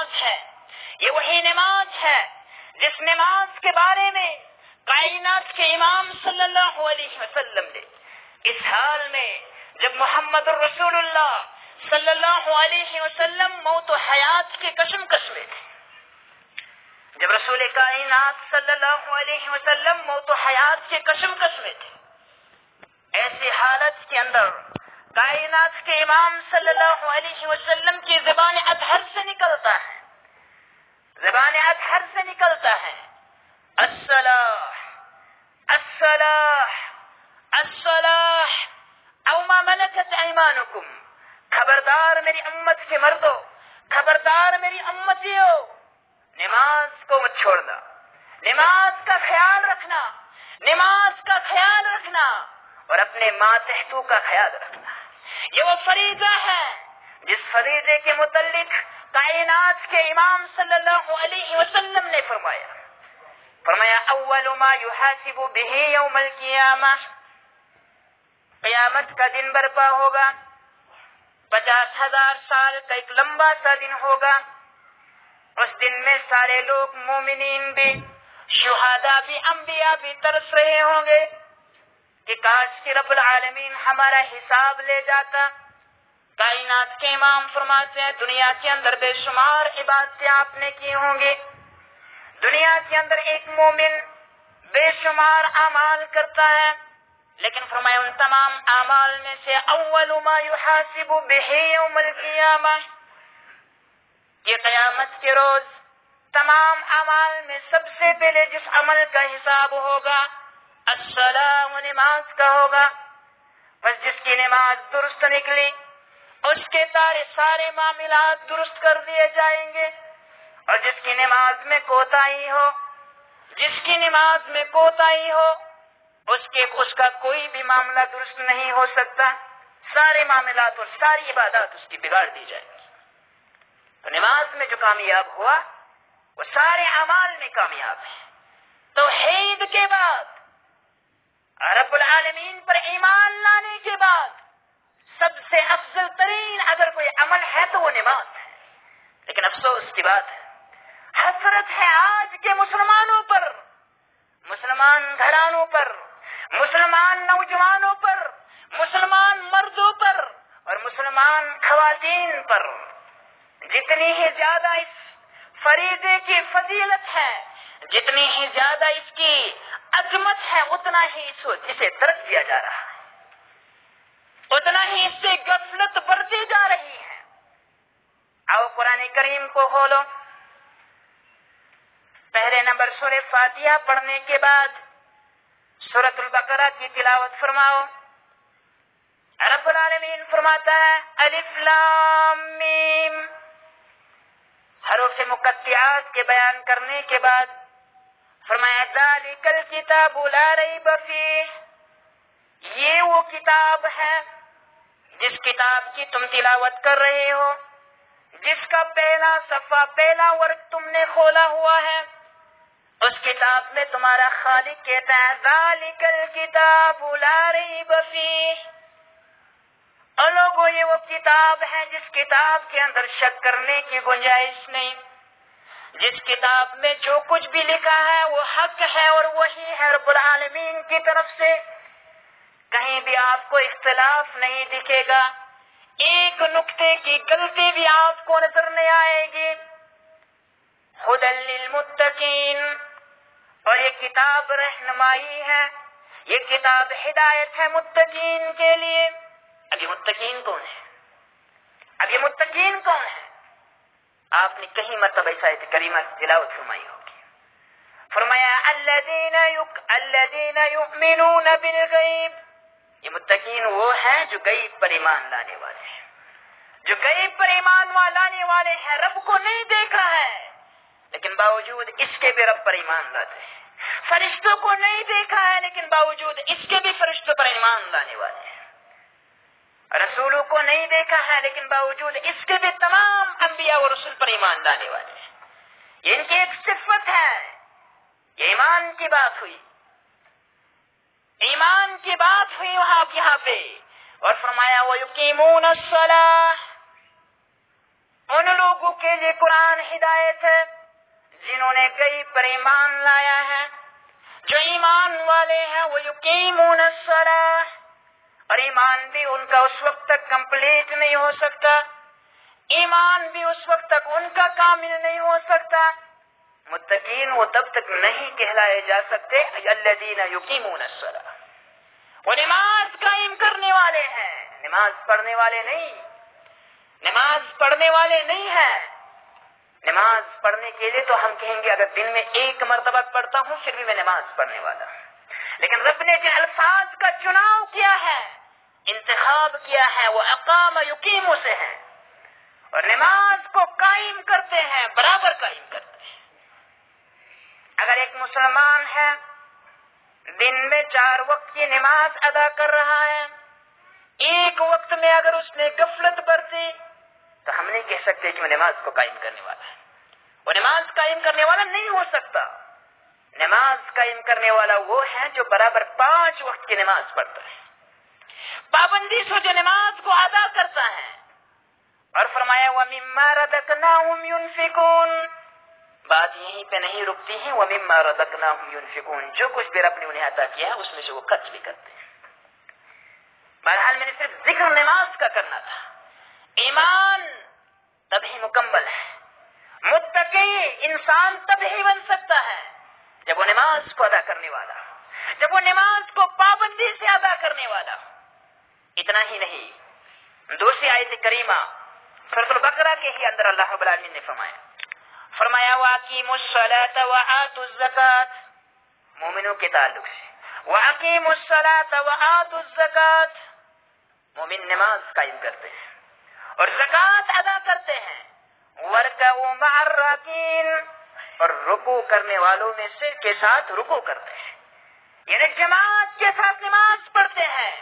نماز ہے، یہ وہی نماز ہے جس نماز کے بارے میں کائنات کے امام صلی اللہ علیہ وسلم نے اس حال میں جب محمد الرسول اللہ صلی اللہ علیہ وسلم موت و حیات کے کشمکش میں تھے، جب رسول کائنات صلی اللہ علیہ وسلم موت و حیات کے کشمکش میں تھے، ایسی حالت کے اندر کائنات کے امام صلی اللہ علیہ وسلم کی زبان اطہر سے نکلتا ہے، زبان اطہر سے نکلتا ہے الصلاح الصلاح الصلاح او ما ملکت ایمانکم، خبردار میری امت کے مردو، خبردار میری امتیو، نماز کو مت چھوڑنا، نماز کا خیال رکھنا، نماز کا خیال رکھنا اور اپنے ماتحتوں کا خیال رکھنا۔ یہ وہ فریضہ ہے جس فریضے کے متعلق کائنات کے امام صلی اللہ علیہ وسلم نے فرمایا اول ما یحاسب به یوم القیامہ، قیامت کا دن برپا ہوگا، 50,000 سال کا ایک لمبا سا دن ہوگا، اس دن میں سارے لوگ مومنین بھی، شہداء بھی، انبیاء بھی ترس رہے ہوں گے کہ کاش کہ رب العالمین ہمارا حساب لے جاتا۔ کائنات کے امام فرماتے ہیں دنیا کے اندر بے شمار عبادتیں آپ نے کی ہوں گی، دنیا کے اندر ایک مومن بے شمار اعمال کرتا ہے، لیکن فرمایا ان تمام اعمال میں سے اول ما یحاسب به یوم القیامہ، یہ قیامت کے روز تمام اعمال میں سب سے پہلے جس عمل کا حساب ہوگا الصلاۃ، نماز کا ہوگا۔ بس جس کی نماز درست نکلی اس کے سارے معاملات درست کر دیے جائیں گے، اور جس کی نماز میں کوتاہی ہو، جس کی نماز میں کوتاہی ہو اس کا کوئی بھی معاملہ درست نہیں ہو سکتا، سارے معاملات اور ساری عبادات اس کی بگاڑ دی جائیں گی۔ تو نماز میں جو کامیاب ہوا وہ سارے اعمال میں کامیاب ہے۔ توحید کے بعد، رب العالمین پر ایمان لانے کے بعد سب سے افضل ترین اگر کوئی عمل ہے تو وہ نماز ہے۔ لیکن افسوس کی بات ہے، حسرت ہے آج کے مسلمانوں پر، مسلمان گھرانوں پر، مسلمان نوجوانوں پر، مسلمان مردوں پر اور مسلمان خواتین پر، جتنی ہی زیادہ اس فریضے کی فضیلت ہے، جتنی ہی زیادہ اس کی عظمت ہے، اتنا ہی اسے ترک دیا جا رہا ہے، اتنا ہی اس سے غفلت برتی جا رہی ہے۔ آؤ قرآن کریم کو کھولو، پہلے نمبر سورہ فاتحہ پڑھنے کے بعد سورۃ البقرہ کی تلاوت فرماؤ۔ رب العالمین فرماتا ہے الف لام میم، حروف مقطعات کے بیان کرنے کے بعد فرمایا ذالک الکتاب لا ریب فیہ، یہ وہ کتاب ہے جس کتاب کی تم تلاوت کر رہے ہو، جس کا پہلا صفحہ، پہلا ورق تم نے کھولا ہوا ہے، اس کتاب میں تمہارا خالق کہتا ہے ذالک الکتاب لا ریب فیہ، اور لوگوں یہ وہ کتاب ہے جس کتاب کے اندر شک کرنے کی گنجائش نہیں، جس کتاب میں جو کچھ بھی لکھا ہے وہ حق ہے اور وہی ہے رب العالمین کی طرف سے، کہیں بھی آپ کو اختلاف نہیں دکھے گا، ایک نقطے کی غلطی بھی آپ کو نظر نہیں آئے گی۔ ھدی للمتقین، اور یہ کتاب رہنمائی ہے، یہ کتاب ہدایت ہے متقین کے لیے۔ اب یہ متقین کون ہے؟ اب یہ متقین کون ہے؟ آپ نے کہیں مرتبہ اس آیت کریمہ کی تلاوت فرمائی ہوگی، فرمایا الذین یؤمنون بالغیب، یہ متقین وہ ہیں جو غیب پر ایمان لانے والے ہیں، جو غیب پر ایمان لانے والے ہیں، رب کو نہیں دیکھا ہے لیکن باوجود اس کے بھی رب پر ایمان لاتے ہیں، فرشتوں کو نہیں دیکھا ہے لیکن باوجود اس کے بھی فرشتوں پر ایمان لانے والے ہیں، رسولوں کو نہیں دیکھا ہے لیکن باوجود اس کے بھی تمام انبیاء و رسول پر ایمان لانے والے ہیں۔ یہ ان کی ایک صفت ہے، یہ ایمان کی بات ہوئی، ایمان کی بات ہوئی وہاں یہاں پہ، اور فرمایا وَيُقِيمُونَ الصَّلَاةَ، ان لوگوں کے لیے قرآن قرآن ہدایت ہے، جنہوں نے کئی پر ایمان لایا ہے۔ جو ایمان والے ہیں وہ یقیمون الصلاۃ، اور ایمان بھی ان کا اس وقت تک کمپلیٹ نہیں ہو سکتا، ایمان بھی اس وقت تک ان کا کامل نہیں ہو سکتا۔ متقین وہ تب تک نہیں کہلائے جا سکتے الذین یقیمون الصلاۃ، وہ نماز قائم کرنے والے ہیں، نماز پڑھنے والے نہیں، نماز پڑھنے والے نہیں ہیں۔ نماز پڑھنے کے لیے تو ہم کہیں گے اگر دن میں ایک مرتبہ پڑھتا ہوں پھر بھی میں نماز پڑھنے والا ہوں، لیکن رب نے جن الفاظ کا چناؤ کیا ہے، انتخاب کیا ہے، وہ اقام یقیم سے ہیں، اور نماز کو قائم کرتے ہیں، برابر قائم کرتے ہیں۔ اگر ایک مسلمان ہے دن میں 4 وقت کی نماز ادا کر رہا ہے، ایک وقت میں اگر اس نے غفلت برتی تو ہم نہیں کہہ سکتے کہ وہ نماز کو قائم کرنے والا ہے، وہ نماز قائم کرنے والا نہیں ہو سکتا۔ نماز قائم کرنے والا وہ ہے جو برابر 5 وقت کی نماز پڑھتا ہے، پابندی سے جو نماز کو ادا کرتا ہے۔ اور فرمایا وَمِمَّا رَزَقْنَاهُمْ يُنْفِقُونَ، بات یہیں پہ نہیں رکتی ہے، وَمِمَّا رَزَقْنَاهُمْ يُنْفِقُونَ، جو کچھ بھی رب نے انہیں عطا کیا ہے اس میں سے وہ خرچ بھی کرتے ہیں۔ بہرحال میں نے صرف ذکر نماز کا کرنا تھا۔ ایمان تبھی مکمل ہے، متقی انسان تبھی بن سکتا ہے جب وہ نماز کو ادا کرنے والا، جب وہ نماز کو پابندی سے ادا کرنے والا۔ اتنا ہی نہیں، دوسری آیت کریمہ سورۃ البقرہ کے ہی اندر اللہ رب العالمین نے فرمایا وَأَقِیمُوا الصَّلَاةَ وَآتُوا الزَّکَاةَ، مومنوں کے تعلق سے وَأَقِیمُوا الصَّلَاةَ وَآتُوا الزَّکَاةَ، مومن نماز قائم کرتے ہیں اور زکوٰۃ ادا کرتے ہیں، وَارْکَعُوا مَعَ الرَّاکِعِینَ، اور رکوع کرنے والوں میں سے کے ساتھ رکوع کرتے ہیں، یعنی جماعت کے ساتھ نماز پڑھتے ہیں۔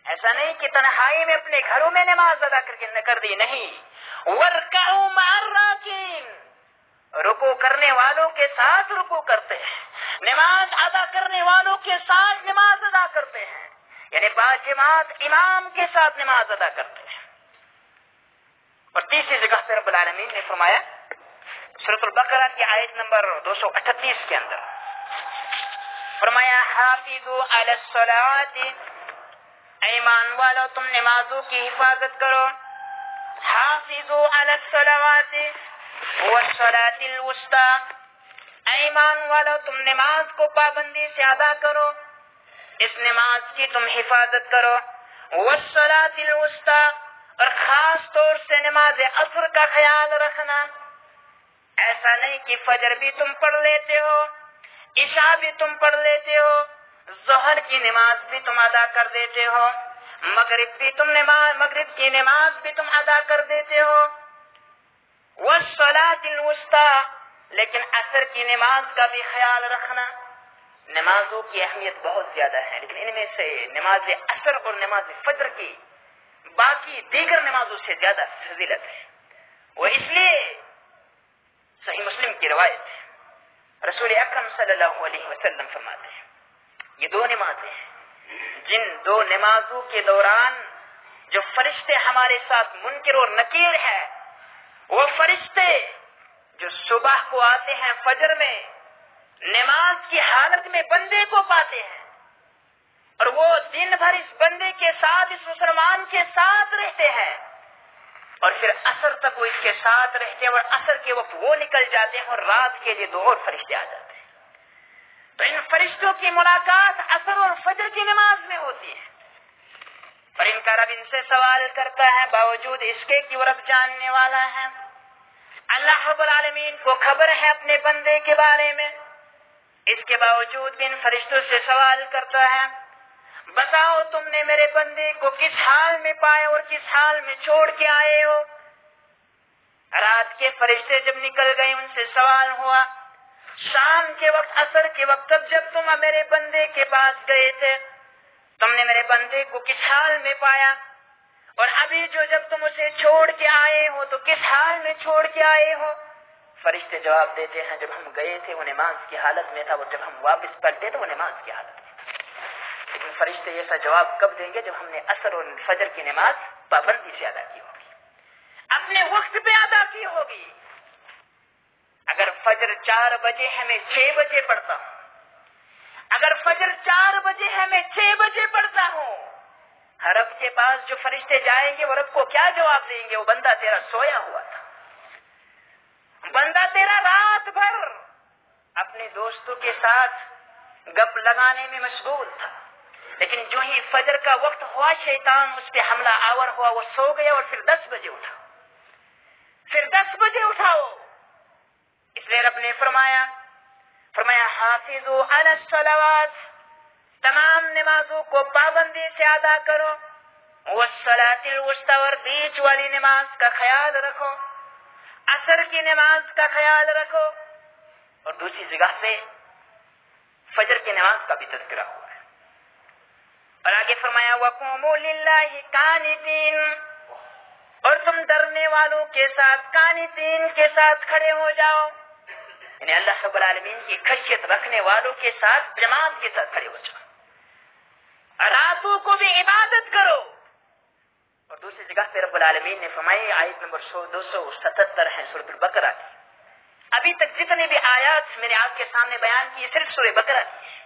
ایسا نہیں کہ تنہائی میں اپنے گھروں میں نماز ادا کر دی، نہیں، وَارْکَعُوا مَعَ الرَّاکِعِینَ، رکوع کرنے والوں کے ساتھ رکوع کرتے ہیں، نماز ادا کرنے والوں کے ساتھ نماز ادا کرتے ہیں، یعنی باجماعت امام کے ساتھ نماز ادا کرتے ہیں۔ اور تیسری جگہ پہ رب العالمین نے فرمایا سورۃ البقرہ کی آیت نمبر 238 کے اندر فرمایا حافظوا علی الصلاۃ، ایمان والو تم نمازوں کی حفاظت کرو، حافظوا علی الصلوات والصلاۃ الوسطی، ایمان والو تم نماز کو پابندی سے ادا کرو، اس نماز کی تم حفاظت کرو، والصلاۃ الوسطی، اور خاص طور سے نماز عصر کا خیال رکھنا۔ ایسا نہیں کہ فجر بھی تم پڑھ لیتے ہو، عشاء بھی تم پڑھ لیتے ہو، ظہر کی نماز بھی تم ادا کر دیتے ہو، مغرب کی نماز بھی تم ادا کر دیتے ہو، والصلاۃ الوسطی، لیکن عصر کی نماز کا بھی خیال رکھنا۔ نمازوں کی اہمیت بہت زیادہ ہے، لیکن ان میں سے نماز عصر اور نماز فجر کی باقی دیگر نمازوں سے زیادہ فضیلت ہے۔ وہ اس لیے صحیح مسلم کی روایت ہے، رسول اکرم صلی اللہ علیہ وسلم فرماتے ہیں یہ 2 نمازیں ہیں جن 2 نمازوں کے دوران جو فرشتے ہمارے ساتھ منکر اور نکیر ہے، وہ فرشتے جو صبح کو آتے ہیں فجر میں نماز کی حالت میں بندے کو پاتے ہیں، اور وہ دن بھر اس بندے کے ساتھ، اس مسلمان کے ساتھ رہتے ہیں، اور پھر عصر تک وہ اس کے ساتھ رہتے ہیں، اور عصر کے وقت وہ نکل جاتے ہیں اور رات کے لیے 2 اور فرشتے آ جاتے ہیں۔ تو ان فرشتوں کی ملاقات عصر اور فجر کی نماز میں ہوتی ہے، اور ان کا رب ان سے سوال کرتا ہے باوجود اس کے کہ وہ رب جاننے والا ہے، اللہ رب العالمین کو خبر ہے اپنے بندے کے بارے میں، اس کے باوجود بھی ان فرشتوں سے سوال کرتا ہے بتاؤ تم نے میرے بندے کو کس حال میں پایا اور کس حال میں چھوڑ کے آئے ہو۔ رات کے فرشتے جب نکل گئے ان سے سوال ہوا شام کے وقت، عصر کے وقت، تب جب تم میرے بندے کے پاس گئے تھے تم نے میرے بندے کو کس حال میں پایا، اور ابھی جو جب تم اسے چھوڑ کے آئے ہو تو کس حال میں چھوڑ کے آئے ہو۔ فرشتے جواب دیتے ہیں جب ہم گئے تھے وہ نماز کی حالت میں تھا، اور جب ہم واپس پلٹے تو وہ نماز کی حالت میں۔ لیکن فرشتے ایسا جواب کب دیں گے جب ہم نے عصر اور فجر کی نماز پابندی سے ادا کی ہوگی، اپنے وقت پہ ادا کی ہوگی، 4 بجے ہے میں 6 بجے پڑھتا ہوں، اگر فجر 4 بجے ہے میں 6 بجے پڑھتا ہوں، رب کے پاس جو فرشتے جائیں گے وہ رب کو کیا جواب دیں گے؟ وہ بندہ تیرا سویا ہوا تھا، بندہ تیرا رات بھر اپنے دوستوں کے ساتھ گپ لگانے میں مشغول تھا، لیکن جو ہی فجر کا وقت ہوا شیطان اس پہ حملہ آور ہوا، وہ سو گیا اور پھر 10 بجے اٹھا، پھر 10 بجے اٹھاؤ۔ اس لیے رب نے فرمایا حافظوا علی الصلوات، تمام نمازوں کو پابندی سے ادا کرو، والصلاۃ الوسطی، اور بیچ والی نماز کا خیال رکھو، عصر کی نماز کا خیال رکھو۔ اور دوسری جگہ سے فجر کی نماز کا بھی تذکرہ ہوا ہے، اور آگے فرمایا وَقُومُوا لِلَّهِ قَانِتِينَ، اور تم ڈرنے والوں کے ساتھ قانتین کے ساتھ کھڑے ہو جاؤ، یعنی اللہ رب العالمین کی خشیت رکھنے والوں کے ساتھ جماعت کے ساتھ کھڑے ہو جاؤ، راتوں کو بھی عبادت کرو۔ اور دوسری جگہ پہ رب العالمین نے فرمائی، آیت نمبر 277 ہے سورۃ البقرہ کی، ابھی تک جتنی بھی آیات میں نے آپ کے سامنے بیان کی صرف سورہ بقرہ کی ہے،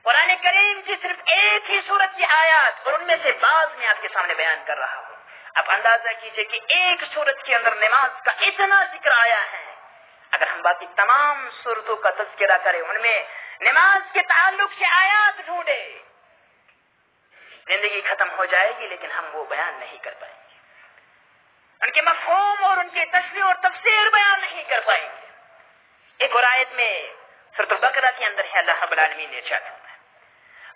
قرآن کریم کی صرف ایک ہی سورت کی آیات، اور ان میں سے بعض میں آپ کے سامنے بیان کر رہا ہوں۔ آپ اندازہ کیجئے کہ ایک سورت کے اندر نماز کا اتنا ذکر آیا ہے، اگر ہم باقی تمام سورتوں کا تذکرہ کریں، ان میں نماز کے تعلق سے آیات ڈھونڈے، زندگی ختم ہو جائے گی، لیکن ہم وہ بیان نہیں کر پائیں گے، ان کے مفہوم اور ان کی تشریح اور تفسیر بیان نہیں کر پائیں گے۔ ایک اور آیت میں سورۃ البقرہ کے اندر ہے، اللہ رب العالمین نے ارشاد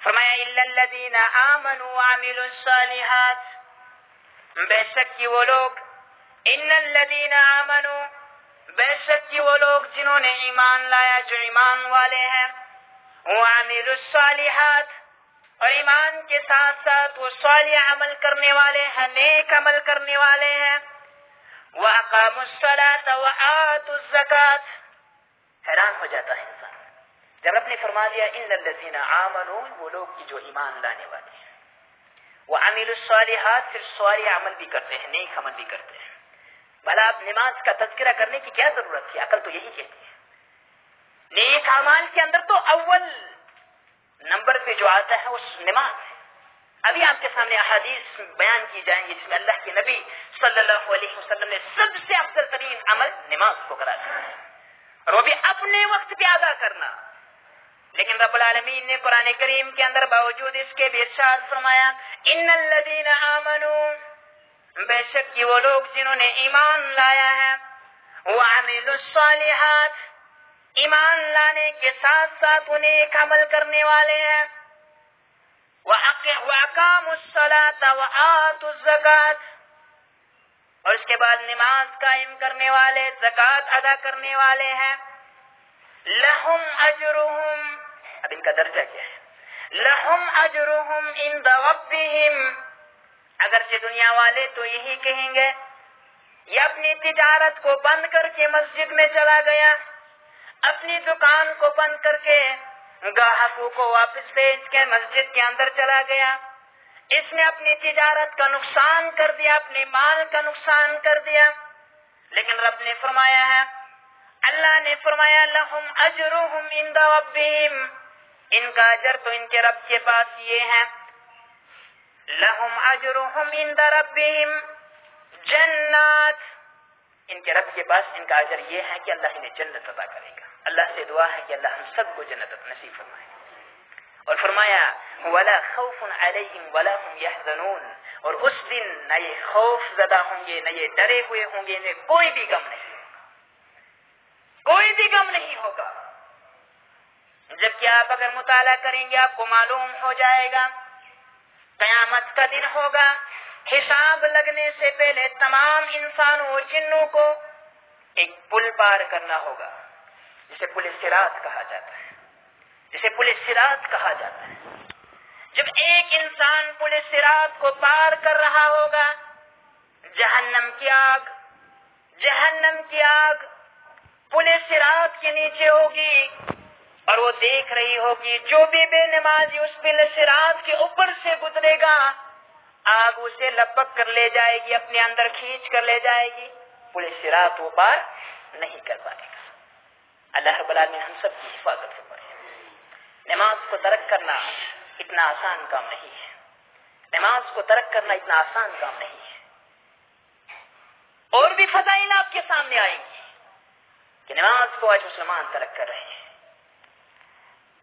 فرمایا الا الذین آمنوا وعملوا الصالحات، بے شک کہ وہ لوگ، ان الذین آمنوا، بے شک کہ وہ لوگ جنہوں نے ایمان لایا، جو ایمان والے ہیں، وعملوا الصالحات، اور ایمان کے ساتھ ساتھ وہ صالح عمل کرنے والے ہیں، نیک عمل کرنے والے ہیں، وَأَقَامُوا الصَّلَاةَ وَآتُوا الزَّكَاةَ۔ حیران ہو جاتا ہے انسان جب رب نے فرما دیا ان الذین آمنوا، وہ لوگ جو ایمان لانے والے ہیں، وَعَمِلُوا الصَّالِحَاتِ، پھر صالح عمل بھی کرتے ہیں، نیک عمل بھی کرتے ہیں۔ بھلا آپ نماز کا تذکرہ کرنے کی کیا ضرورت تھی؟ عقل تو یہی کہتی ہے، نیک اعمال کے اندر تو اول نمبر پہ جو آتا ہے وہ نماز ہے۔ ابھی آپ کے سامنے احادیث بیان کی جائیں گی جس میں اللہ کے نبی صلی اللہ علیہ وسلم نے سب سے افضل ترین عمل نماز کو قرار دیا ہے، اور وہ بھی اپنے وقت پہ ادا کرنا۔ لیکن رب العالمین نے قرآن کریم کے اندر باوجود اس کے بھی ارشاد فرمایا ان الذین آمنوا، بے شک کہ وہ لوگ جنہوں نے ایمان لایا ہے، وعملوا الصالحات، ایمان لانے کے ساتھ ساتھ انہیں ایک عمل کرنے والے ہیں، وَأَقَامُوا الصَّلَاةَ وَآتُوا الزَّكَاةَ، اور اس کے بعد نماز قائم کرنے والے، زکوٰۃ ادا کرنے والے ہیں، لَهُمْ أَجْرُهُمْ، اب ان کا درجہ کیا ہے؟ لَهُمْ أَجْرُهُمْ عِنْدَ رَبِّهِمْ، اگرچہ دنیا والے تو یہی کہیں گے، یہ اپنی تجارت کو بند کر کے مسجد میں چلا گیا، اپنی دکان کو بند کر کے گاہکوں کو واپس بھیج کے مسجد کے اندر چلا گیا، اس نے اپنی تجارت کا نقصان کر دیا، اپنے مال کا نقصان کر دیا۔ لیکن رب نے فرمایا ہے، اللہ نے فرمایا لہم اجرہم عند ربہم، ان کا اجر تو ان کے رب کے پاس یہ ہے، لہم اجرہم عند ربہم جنات، ان کے رب کے پاس ان کا اجر یہ ہے کہ اللہ انہیں جنت عطا کرے گا۔ اللہ سے دعا ہے کہ اللہ ہم سب کو جنت نصیب فرمائے۔ اور فرمایا ولا خوف علیہم ولا هم يحزنون، اور اس دن نہ یہ خوف زدہ ہوں گے، نہ یہ ڈرے ہوئے ہوں گے، انہیں کوئی بھی غم نہیں، کوئی بھی غم نہیں ہوگا۔ جبکہ آپ اگر مطالعہ کریں گے آپ کو معلوم ہو جائے گا، قیامت کا دن ہوگا، حساب لگنے سے پہلے تمام انسانوں اور جنوں کو ایک پل پار کرنا ہوگا، جسے پل صراط کہا جاتا ہے، جسے پل صراط کہا جاتا ہے۔ جب ایک انسان پل صراط کو پار کر رہا ہوگا، جہنم کی آگ، جہنم کی آگ پل صراط کے نیچے ہوگی، اور وہ دیکھ رہی ہوگی جو بھی بے نمازی اس پل صراط کے اوپر سے گزرے گا، آگ اسے لپک کر لے جائے گی، اپنے اندر کھینچ کر لے جائے گی، پل صراط وہ پار نہیں کر پائے گا۔ اللہ رب العالمین ہم سب کی حفاظت فرمائے۔ نماز کو ترک کرنا اتنا آسان کام نہیں ہے، نماز کو ترک کرنا اتنا آسان کام نہیں ہے۔ اور بھی فضائل آپ کے سامنے آئیں گی کہ نماز کو آج مسلمان ترک کر رہے ہیں۔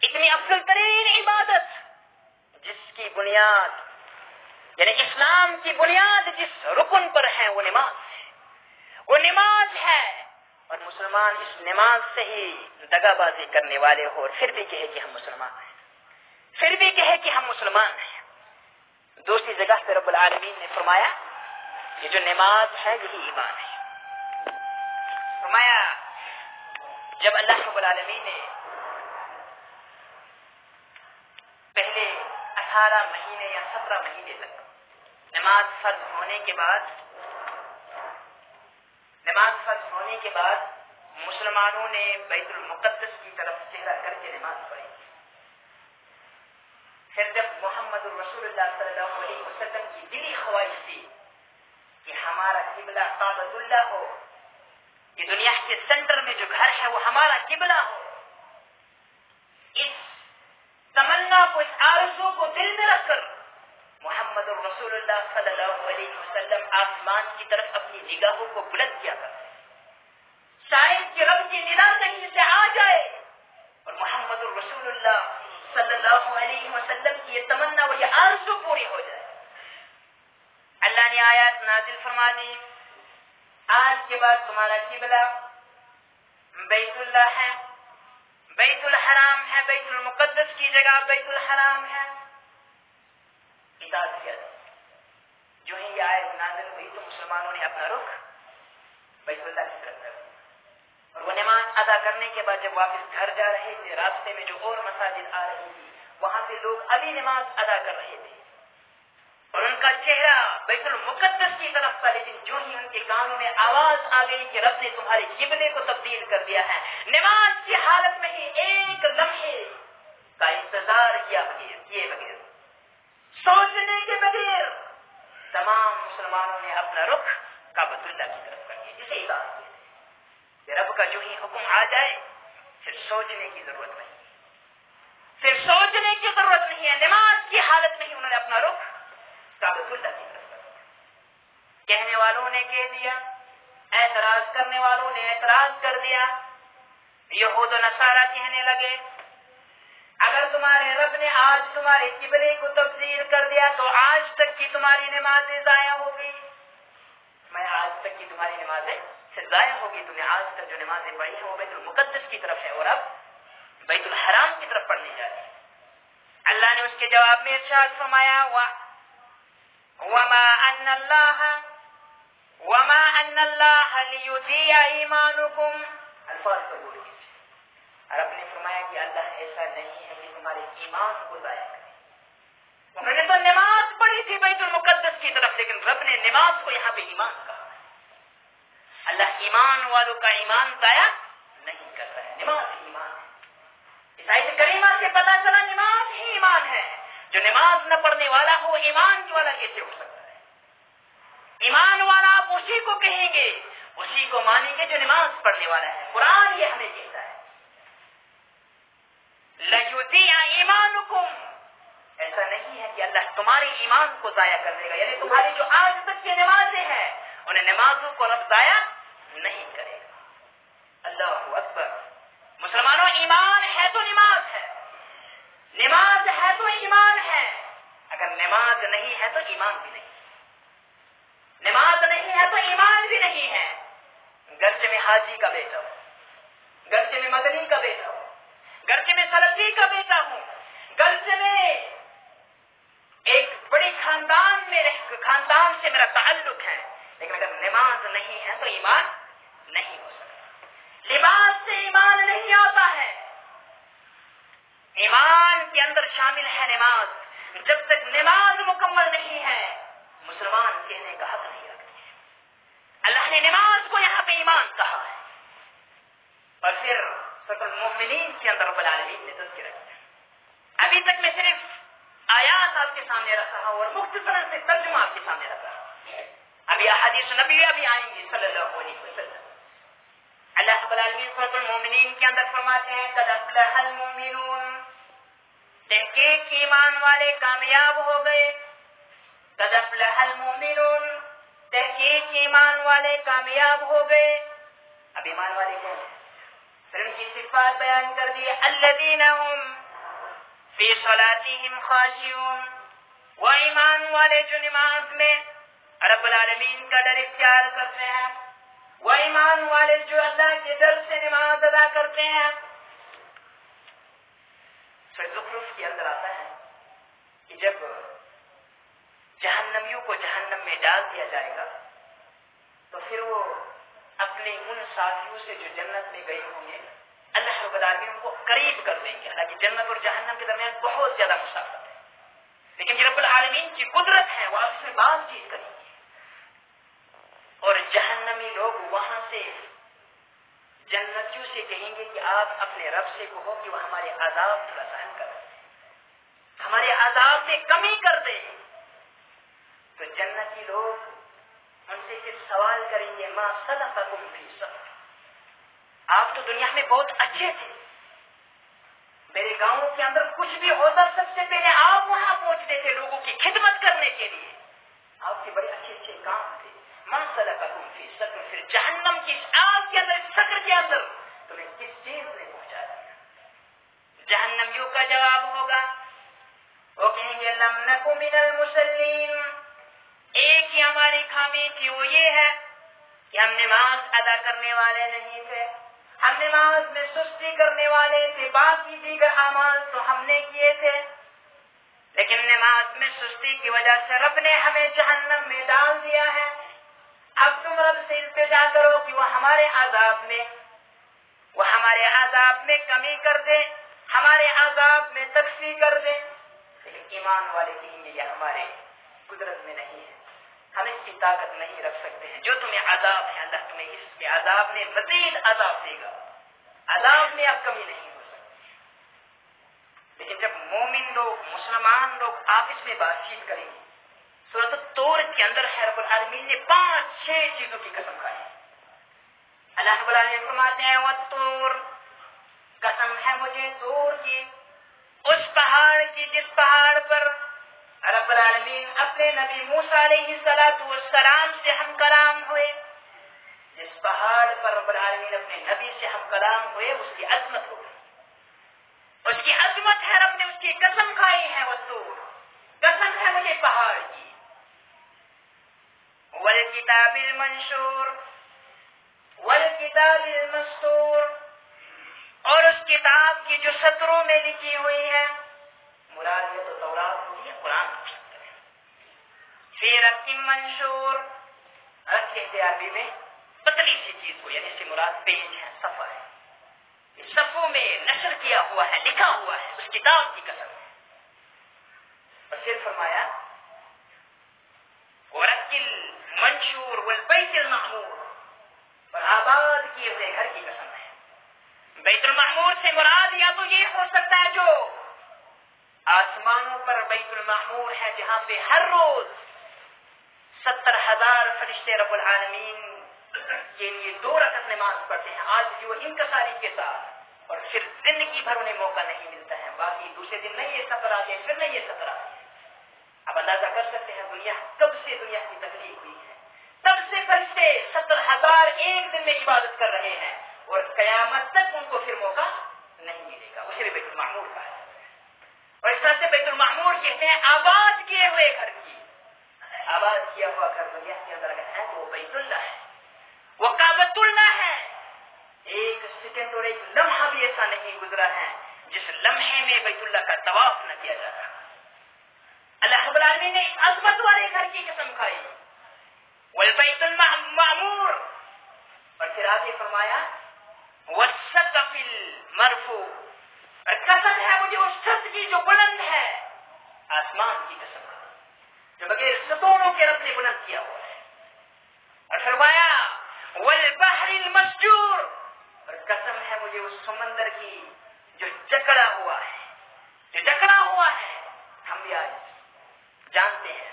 اتنی افضل ترین عبادت جس کی بنیاد یعنی اسلام کی بنیاد جس رکن پر ہے وہ نماز ہے، وہ نماز ہے، اور مسلمان اس نماز سے ہی دغا بازی کرنے والے ہو اور پھر بھی کہے کہ ہم مسلمان ہیں، پھر بھی کہے کہ ہم مسلمان ہیں۔ دوسری جگہ پہ رب العالمین نے فرمایا یہ جو نماز ہے یہی ایمان ہے۔ فرمایا جب اللہ رب العالمین نے پہلے 18 مہینے یا 17 مہینے تک نماز فرض ہونے کے بعد مسلمانوں نے بیت المقدس کی طرف چہرہ کر کے نماز پڑھی، پھر جب محمد الرسول اللہ صلی اللہ علیہ وسلم کی دلی خواہش تھی کہ ہمارا قبلہ کعبۃ اللہ ہو، کہ دنیا کے سینٹر میں جو گھر ہے وہ ہمارا قبلہ ہو، اس تمنا کو، اس آرزو کو دل میں رکھ کر محمد الرسول اللہ صلی اللہ علیہ وسلم آسمان کی طرف اپنی نگاہوں کو بلند کیا کرتے، شاید کہ رب کی ندا کہیں سے آ جائے اور محمد الرسول اللہ صلی اللہ علیہ وسلم کی یہ تمنا اور یہ آرزو پوری ہو جائے۔ اللہ نے آیات نازل فرما دی، آج کے بعد تمہارا قبلہ بیت اللہ ہے، بیت الحرام ہے، بیت المقدس کی جگہ بیت الحرام ہے۔ اطاعت کیا، جو ہی یہ آیت نازل ہوئی تو مسلمانوں نے اپنا رخ بیت اللہ کی طرف کر دیا، اور وہ نماز ادا کرنے کے بعد جب واپس گھر جا رہے تھے، راستے میں جو اور مساجد آ رہی تھی وہاں سے لوگ ابھی نماز ادا کر رہے تھے اور ان کا چہرہ بیت المقدس کی طرف تھا، لیکن جو ہی ان کے کانوں میں آواز آ گئی کہ رب نے تمہارے قبلے کو تبدیل کر دیا ہے، نماز کی حالت میں ہی ایک لمحے کا انتظار کیے بغیر، سوچنے کے بغیر تمام مسلمانوں نے اپنا رخ کعبۃ اللہ کی طرف کر دیا۔ اسے اطاعت کہتے ہیں کہ رب کا جو ہی حکم آ جائے پھر سوچنے کی ضرورت نہیں، پھر سوچنے کی ضرورت نہیں ہے، نماز کی حالت میں ہی انہوں نے اپنا رخ کعبۃ اللہ کی طرف کر دیا۔ کہنے والوں نے کہہ دیا، اعتراض کرنے والوں نے اعتراض کر دیا، یہود و نصارہ کہنے لگے اگر تمہارے رب نے آج تمہارے قبلے کو تبدیل کر دیا تو آج تک کی تمہاری نمازیں ضائع ہوگی، میں آج تک کی تمہاری نمازیں سے ضائع ہوگی، تم نے آج تک جو نمازیں پڑھی ہیں وہ بیت المقدس کی طرف ہے اور اب بیت الحرام کی طرف پڑھنے جا رہی ہے۔ اللہ نے اس کے جواب میں ارشاد فرمایا وما ان اللہ لیضیع ایمانکم، الفاظ پر بولیے، اور رب نے فرمایا کہ اللہ ایسا نہیں ہے کہ تمہارے ایمان کو ضائع کرے۔ انہوں نے تو نماز پڑھی تھی بیت المقدس کی طرف، لیکن رب نے نماز کو یہاں پہ ایمان کہا۔ اللہ ایمان والوں کا ایمان ضائع نہیں کرتا ہے، نماز ہی ایمان ہے۔ اس آیت کریمہ سے پتہ چلا نماز ہی ایمان ہے، جو نماز نہ پڑھنے والا ہو ایمان والا کیسے ہو سکتا ہے؟ ایمان والا آپ اسی کو کہیں گے، اسی کو مانیں گے جو نماز پڑھنے والا ہے۔ قرآن یہ ہمیں کہتا ہے لَيُضِيعَ ایمانکم، ایسا نہیں ہے کہ اللہ تمہارے ایمان کو ضائع کر دے گا، یعنی تمہاری جو آج تک کی نمازیں ہیں انہیں نمازوں کو رب ضائع نہیں کرے گا۔ اللہ اکبر۔ مسلمانوں، ایمان ہے تو نماز ہے، نماز ہے تو ایمان ہے، اگر نماز نہیں ہے تو ایمان بھی نہیں، نماز نہیں ہے تو ایمان بھی نہیں ہے۔ گرچہ میں حاجی کا بیٹا ہوں، گرچہ میں مدنی کا بیٹا ہوں، گرچہ میں سلفی کا بیٹا ہوں، گرچہ میں ایک بڑی خاندان سے میرا تعلق ہے، لیکن اگر نماز نہیں ہے تو ایمان نہیں ہو سکتا۔ لباس سے ایمان نہیں آتا ہے، ایمان کے اندر شامل ہے نماز۔ جب تک نماز مکمل نہیں ہے مسلمان کہنے کا حق نہیں رکھتے ہیں۔ اللہ نے نماز کو یہاں پہ ایمان کہا ہے، اور پھر سورۃ المؤمنین کے اندر رب العالمین نے تذکرہ کیا۔ ابھی تک میں صرف آیات آپ کے سامنے رکھ رہا ہوں اور مختصراً سے ترجمہ آپ کے سامنے رکھ رہا ہوں، ابھی احادیث نبویہ بھی آئیں گی صلی اللہ علیہ وسلم۔ اللہ رب العالمین سورۃ المؤمنین المومنین کے اندر فرماتے ہیں قد افلح المؤمنون، تحقیق ایمان والے کامیاب ہو گئے. قد افلح المؤمنون، تحقیق ایمان والے کامیاب ہو گئے. اب ایمان والے کون ہیں؟ پھر ان کی صفات بیان کر دی. الذین هم فی صلاتهم خاشعون، وہ ایمان والے جو نماز میں رب العالمین کا ڈر اختیار کرتے ہیں، وہ ایمان والے جو اللہ کے ڈر سے نماز ادا کرتے ہیں. سورۃ زخرف کے اندر آتا ہے کہ جب جہنمیوں کو جہنم میں ڈال دیا جائے گا تو پھر وہ اپنے ان ساتھیوں سے جو جنت میں گئے ہوں گے اللہ رب العالمین ان کو قریب کر دیں گے. حالانکہ جنت اور جہنم کے درمیان بہت زیادہ مسافت ہے، لیکن جو رب العالمین کی قدرت ہے وہ آپس میں بات چیت کریں گے. اور جہنمی لوگ وہاں سے جنتیوں سے کہیں گے کہ آپ اپنے رب سے کہو کہ وہ ہمارے عذاب تھوڑا سہن کر دیں، ہمارے عذاب میں کمی کر دیں. تو جنتی لوگ ان سے پھر سوال کریں گے ما سلککم فی سقر، آپ تو دنیا میں بہت اچھے تھے، میرے گاؤں کے اندر کچھ بھی ہوتا سب سے پہلے آپ وہاں پہنچتے تھے لوگوں کی خدمت کرنے کے لیے، آپ کے بڑے اچھے اچھے کام تھے. ما سلککم فی سقر، پھر جہنم کی آگ کے اندر، سقر کے اندر تمہیں کس چیز نے پہنچا دیا؟ جہنمیوں کا جواب ہوگا، وہ کہیں گے لم نک من المصلین، ایک ہی ہماری خامی تھی، وہ یہ ہے کہ ہم نماز ادا کرنے والے نہیں تھے، ہم نماز میں سستی کرنے والے تھے، باقی دیگر اعمال تو ہم نے کیے تھے، لیکن نماز میں سستی کی وجہ سے رب نے ہمیں جہنم میں ڈال دیا ہے. اب تم رب سے التجا کرو کہ وہ ہمارے عذاب میں کمی کر دے، ہمارے عذاب میں تکفی کر دے. لیکن ایمان والے کہیں گے یہ ہمارے قدرت میں نہیں ہے، ہم اس کی طاقت نہیں رکھ سکتے ہیں. جو تمہیں عذاب ہے اللہ تمہیں اس کے عذاب میں مزید عذاب دے گا، عذاب میں اب کمی نہیں ہو سکتی. لیکن جب مومن لوگ، مسلمان لوگ آپس میں بات چیت کریں گے، سورۃ الطور کے اندر رب العالمین نے 5-6 چیزوں کی قسم کھائی. اللہ رب العالمین فرماتے ہیں والطور، قسم ہے مجھے طور کی، اس پہاڑ کی جس پہاڑ پر رب العالمین اپنے نبی موسیٰ علیہ السلام سے ہم کلام ہوئے. جس پہاڑ پر رب العالمین اپنے نبی سے ہم کلام ہوئے اس کی عظمت ہو گئی، اس کی عظمت ہے، رب نے اس کی قسم کھائی ہے. والطور، قسم ہے مجھے پہاڑ کی. والکتاب المنشور، والکتاب المسطور، اور اس کتاب کی جو سطروں میں لکھی ہوئی ہے، مراد یہ تو تورات ہوتی ہے، قرآن ہو سکتا ہے. فی رق منشور، رق کہتے عربی میں پتلی سی چیز کو، یعنی سے مراد پیج ہے، صفحہ ہے، اس صفوں میں نشر کیا ہوا ہے، لکھا ہوا ہے، اس کتاب کی قسم ہے. اور پھر فرمایا ورق المنشور والبیت المعمور، اور آباد کیے ہوئے گھر کی قسم ہے. بیت المعمور سے مراد یا تو یہ ہو سکتا ہے جو آسمانوں پر بیت المعمور ہے، جہاں پہ ہر روز 70,000 فرشتے رب العالمین کے لیے 2 رکعت نماز پڑھتے ہیں، آج بھی وہ انکساری کے ساتھ، اور پھر زندگی بھر انہیں موقع نہیں ملتا ہے، باقی دوسرے دن نہیں یہ سفر آتے ہیں، پھر نہیں یہ سفر آتے ہیں. اب اندازہ کر سکتے ہیں دنیا کب سے دنیا کی تخلیق ہوئی ہے، تب سے فرشتے 70,000 ایک دن میں عبادت کر رہے ہیں، اور قیامت تک ان کو پھر موقع نہیں ملے گا. اسے بھی بیت المعمور کہا ہے. اور اس طرح سے بیت المعمور کہتے ہیں آباد کیے ہوئے گھر کی. آباد کیا ہوا گھر دنیا کے اندر اگر ہے تو وہ بیت اللہ ہے، وہ کعبۃ اللہ ہے. ایک سیکنڈ اور ایک لمحہ بھی ایسا نہیں گزرا ہے جس لمحے میں بیت اللہ کا طواف نہ کیا جاتا. اللہ رب العالمین نے اس عظمت والے گھر کی قسم کھائی، والبیت المعمور. اور پھر آگے فرمایا والسقف المرفوع، اور قسم ہے مجھے اس چھت کی جو بلند ہے، آسمان کی قسم جو بغیر ستونوں کے رب نے بلند کیا ہوا ہے. اور فرمایا والبحر المسجور، اور قسم ہے مجھے اس سمندر کی جو جکڑا ہوا ہے، ہم بھی آج جانتے ہیں،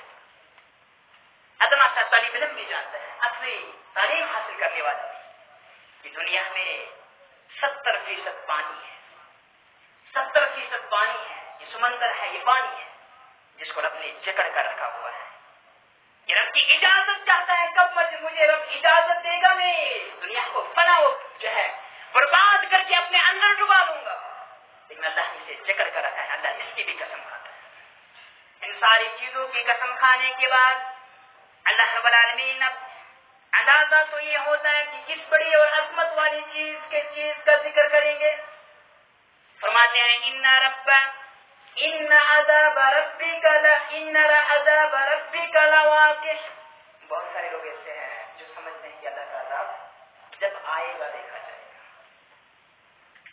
ادنا سا طالب علم بھی جانتا ہے، اصلی تعلیم حاصل کرنے والا بھی، کہ دنیا میں 70% پانی ہے، 70% پانی ہے، یہ سمندر ہے، یہ پانی ہے جس کو رب نے جکڑ کر رکھا ہوا ہے. یہ رب کی اجازت چاہتا ہے، کب مجھے رب اجازت دے گا میں دنیا کو فنا جو ہے برباد کر کے اپنے اندر ڈبا دوں گا. لیکن اللہ نے اسے جکڑ کر رکھا ہے، اللہ اس کی بھی قسم کھاتا ہے. ان ساری چیزوں کی قسم کھانے کے بعد اللہ رب العالمین اب اندازہ تو یہ ہوتا ہے کہ کس بڑی اور عظمت والی چیز کا ذکر کریں گے. فرماتے ہیں ان عذاب ربک لواقع. بہت سارے لوگ ایسے ہیں جو سمجھتے ہیں کہ اللہ کا عذاب جب آئے گا دیکھا جائے گا،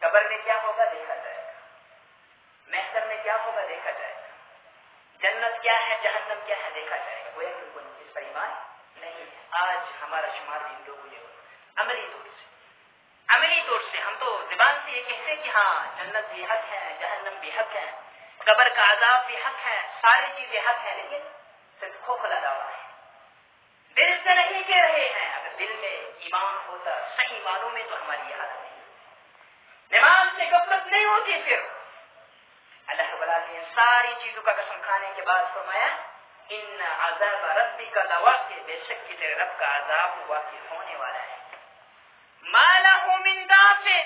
قبر میں کیا ہوگا دیکھا جائے گا، محشر میں کیا ہوگا دیکھا جائے گا، جنت کیا ہے جہنم کیا ہے دیکھا جائے گا. وہ بالکل اس پر ایمان نہیں ہے. آج ہمارا شمار ان لوگوں نے عملی طور سے ہم تو زبان سے یہ کہتے ہیں کہ ہاں جنت بھی حق ہے، جہنم بھی حق ہے، قبر کا عذاب بھی حق ہے، ساری چیزیں حق ہیں، لیکن صرف کھوکھلا دعویٰ ہے، دل سے نہیں کہہ رہے ہیں. اگر دل میں ایمان ہوتا صحیح معنوں میں تو ہماری یہ حالت نہیں، نماز سے غفلت نہیں ہوتی. پھر اللہ رب العالمین نے ساری چیزوں کا قسم کھانے کے بعد فرمایا ان عذاب ربک لواقع، بے شک کہ تیرے رب کا عذاب واقع ہونے والا ہے. ما لہ من دافع،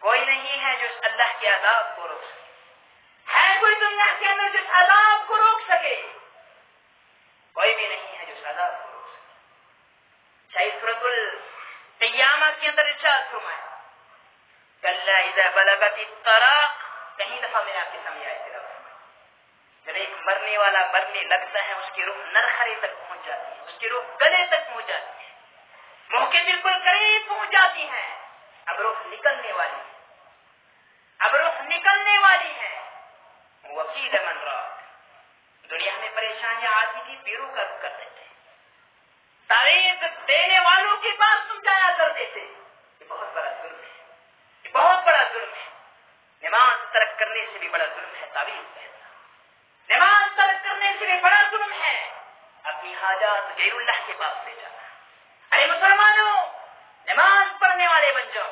کوئی نہیں ہے جو اس اللہ کے عذاب کو روک سکے. ہے کوئی دنیا کے اندر جس عذاب کو روک سکے؟ کوئی بھی نہیں ہے جو اس عذاب کو روک سکے. شاید سورۃ القیامہ کے اندر ارشاد فرمایا کلا اذا بلغت التراق. کہیں دفعہ میں نے آپ کے سامنے آئے تھے، جب ایک مرنے والا مرنے لگتا ہے اس کی روح نرخرے تک پہنچ جاتی ہے، اس کی روح گلے تک پہنچ جاتی ہے، منہ کے بالکل قریب پہنچ جاتی ہے. اب روح نکلنے والی ہے. وکیل من راق، دنیا میں پریشانیاں آتی تھی پیروں کا رخ کرتے تھے، تعویذ دینے والوں کے پاس تم جایا کرتے تھے. یہ بہت بڑا ظلم ہے، یہ بہت بڑا ظلم ہے. نماز ترک کرنے سے بھی بڑا ظلم ہے تعویذ دینا، نماز ترک کرنے سے بھی بڑا ظلم ہے اپنی حاجات غیر اللہ کے پاس لے جانا. ارے مسلمانوں، نماز پڑھنے والے بن جاؤ.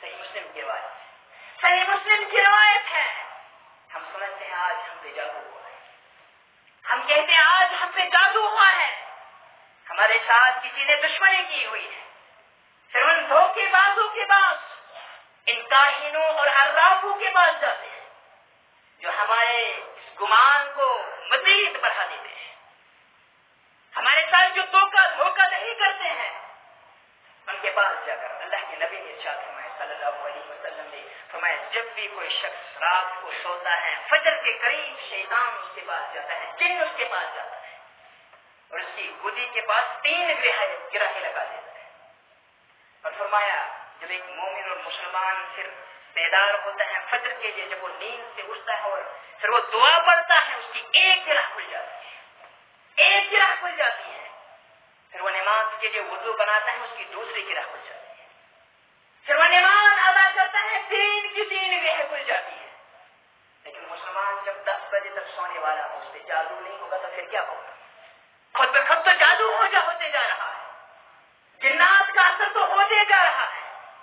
صحیح مسلم کی روایت ہے. ہم سمجھتے ہیں آج ہم پہ جادو ہوا ہے، ہم کہتے ہیں آج ہم پہ جادو ہوا ہے، ہمارے ساتھ کسی نے دشمنی کی ہوئی ہے. پھر ان دھوکے بازوں کے پاس، ان کاہنوں اور عرافوں کے پاس جاتے ہیں جو ہمارے اس گمان کو مزید بڑھا دیتے ہیں. ہمارے ساتھ جو دھوکہ نہیں کرتے ہیں ان کے پاس جا کر اللہ کے نبی نے ارشاد فرمایا صلی اللہ علیہ وسلم نے فرمایا جب بھی کوئی شخص رات کو سوتا ہے فجر کے قریب شیطان اس کے پاس جاتا ہے، جن اس کے پاس جاتا ہے اور اس کی گودی کے پاس 3 گراہیں لگا دیتا ہے. اور فرمایا جب ایک مومن اور مسلمان پھر بیدار ہوتا ہے فجر کے لیے، جب وہ نیند سے اٹھتا ہے اور پھر وہ دعا پڑھتا ہے، اس کی ایک گرہ کھل جاتی ہے، ایک گرہ کھل جاتی ہے. پھر وہ نماز کے لیے وضو بناتا ہے، اس کی دوسری گرہ کھل جاتی ہے. پھر وہ نماز ادا کرتا ہے، 3 کی 3 گرہ کھل جاتی ہے. لیکن مسلمان جب 10 بجے تک سونے والا ہو، اس پہ جادو نہیں ہوگا تو پھر کیا ہوگا؟ خود بے خود تو جادو ہوتے جا رہا ہے، جنات کا اثر تو ہوتے جا رہا ہے.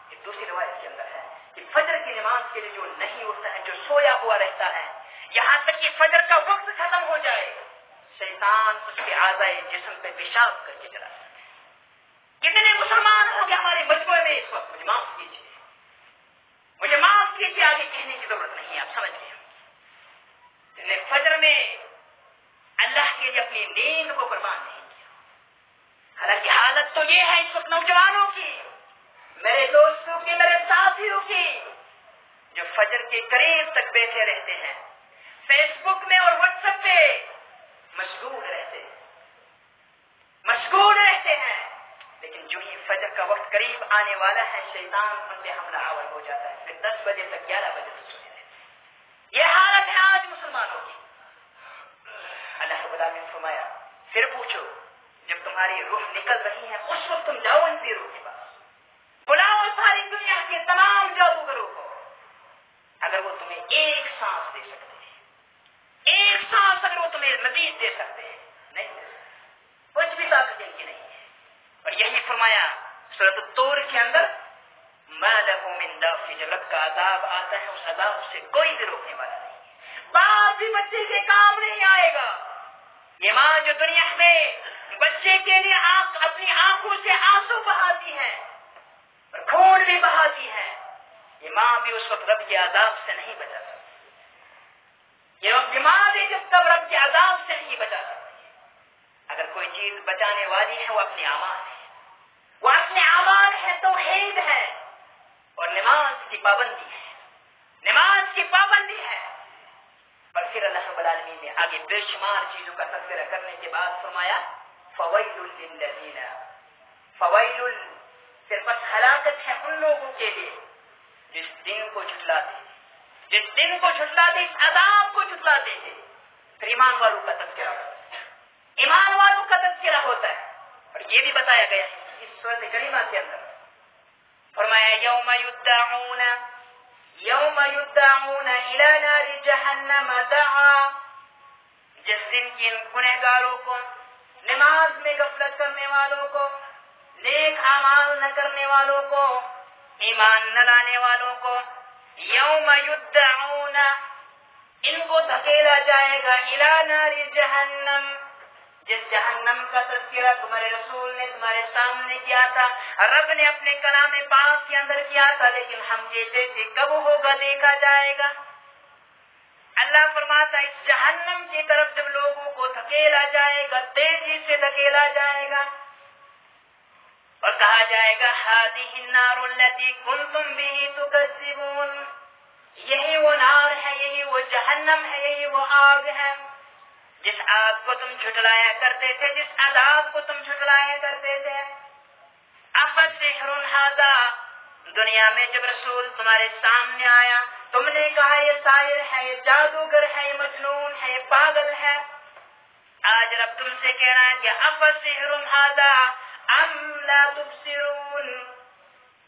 ایک دوسری روایت کے اندر ہے کہ فجر کی نماز کے لیے جو نہیں اٹھتا ہے، جو سویا ہوا رہتا ہے، یہاں تک کہ فجر کا وقت ختم ہو جائے، شیطان اس کے اعضائے جسم پہ پیشاب کر کے چلا جاتا ہے. کتنے مسلمان ہو گئے ہمارے مجموعے میں اس وقت؟ مجھے معاف کیجیے، آگے کہنے کی ضرورت نہیں ہے، آپ سمجھ گئے. جن نے فجر میں اللہ کے لیے اپنی نیند کو قربان نہیں کیا. حالانکہ حالت تو یہ ہے اس وقت نوجوانوں کی، میرے دوستوں کی، میرے ساتھیوں کی، جو فجر کے قریب تک بیٹھے رہتے ہیں، فیس بک میں اور واٹس ایپ پہ مشغول رہتے ہیں. لیکن جو ہی فجر کا وقت قریب آنے والا ہے، شیطان ان پہ حملہ آور ہو جاتا ہے. پھر 10 بجے تک 11 بجے تک سوتے رہتے ہیں. یہ حالت ہے آج مسلمانوں کی. اللہ رب العالمین نے فرمایا پھر پوچھو جب تمہاری روح نکل رہی ہے اس وقت تم جاؤ ان کی روح کے پاس، بلاؤ ساری دنیا کے تمام جادوگروں کو. اگر وہ تمہیں ایک سانس دے سکتے ہیں، ایک سانس اگر وہ تمہیں مزید دے سکتے ہیں، نہیں دے سکتے، کچھ بھی طاقت ان کی نہیں ہے. اور یہی فرمایا سورۃ الطور کے اندر ما له من دافع، جب رب کا عذاب آتا ہے اس عذاب سے کوئی بھی روکنے والا نہیں ہے، باپ بھی بچے کے کام نہیں آئے گا۔ یہ ماں جو دنیا میں بچے کے لیے اپنی آنکھوں سے آنسو بہاتی ہے اور خون بھی بہاتی ہے، یہ ماں بھی اس وقت رب کے عذاب سے نہیں بچا سکتی، یہ بیمار ہے جب تک رب کے عذاب سے نہیں بچا سکتی۔ اگر کوئی چیز بچانے والی ہے وہ اپنے اعمال ہے، وہ اپنے اعمال ہے، توحید ہے اور نماز کی پابندی ہے، نماز کی پابندی ہے۔ اور پھر اللہ رب العالمین نے آگے بے شمار چیزوں کا تذکرہ کرنے کے بعد فرمایا فویل للذین، فویل صرف ہلاکت ہے ان لوگوں کے لیے جس دن کو جھٹلاتے ہیں، جس دن کو جھٹلاتے، اس عذاب کو جھٹلاتے ہیں۔ پھر ایمان والوں کا تذکرہ ہوتا ہے، ایمان والوں کا تذکرہ ہوتا ہے، اور یہ بھی بتایا گیا ہے اس سورۃ کریمہ کے اندر، فرمایا یوم یدعون الی نار جہنم دعا، جس دن کی ان گنہگاروں کو، نماز میں غفلت کرنے والوں کو، نیک اعمال نہ کرنے والوں کو، ایمان نہ لانے والوں کو، یوم یدعون، ان کو دھکیلا جائے گا الی نار جہنم، جس جہنم کا تذکرہ تمہارے رسول نے تمہارے سامنے کیا تھا، رب نے اپنے کلام پاک کے اندر کیا تھا، لیکن ہم کہتے تھے کب ہوگا، دیکھا جائے گا۔ اللہ فرماتا ہے اس جہنم کی طرف جب لوگوں کو دھکیلا جائے گا، تیزی سے دھکیلا جائے گا اور کہا جائے گا هذه النار التي كنتم به تكذبون، یہی وہ نار ہے، یہی وہ جہنم ہے، یہی وہ آگ ہے جس آگ کو تم جھٹلایا کرتے تھے، جس عذاب کو تم جھٹلایا کرتے تھے۔ افسحر ھذا، دنیا میں جب رسول تمہارے سامنے آیا تم نے کہا یہ ساحر ہے، یہ جادوگر ہے، یہ مجنون ہے، یہ پاگل ہے۔ آج رب تم سے کہہ رہا ہے کہ افسحر ھذا ام لا تبصرون،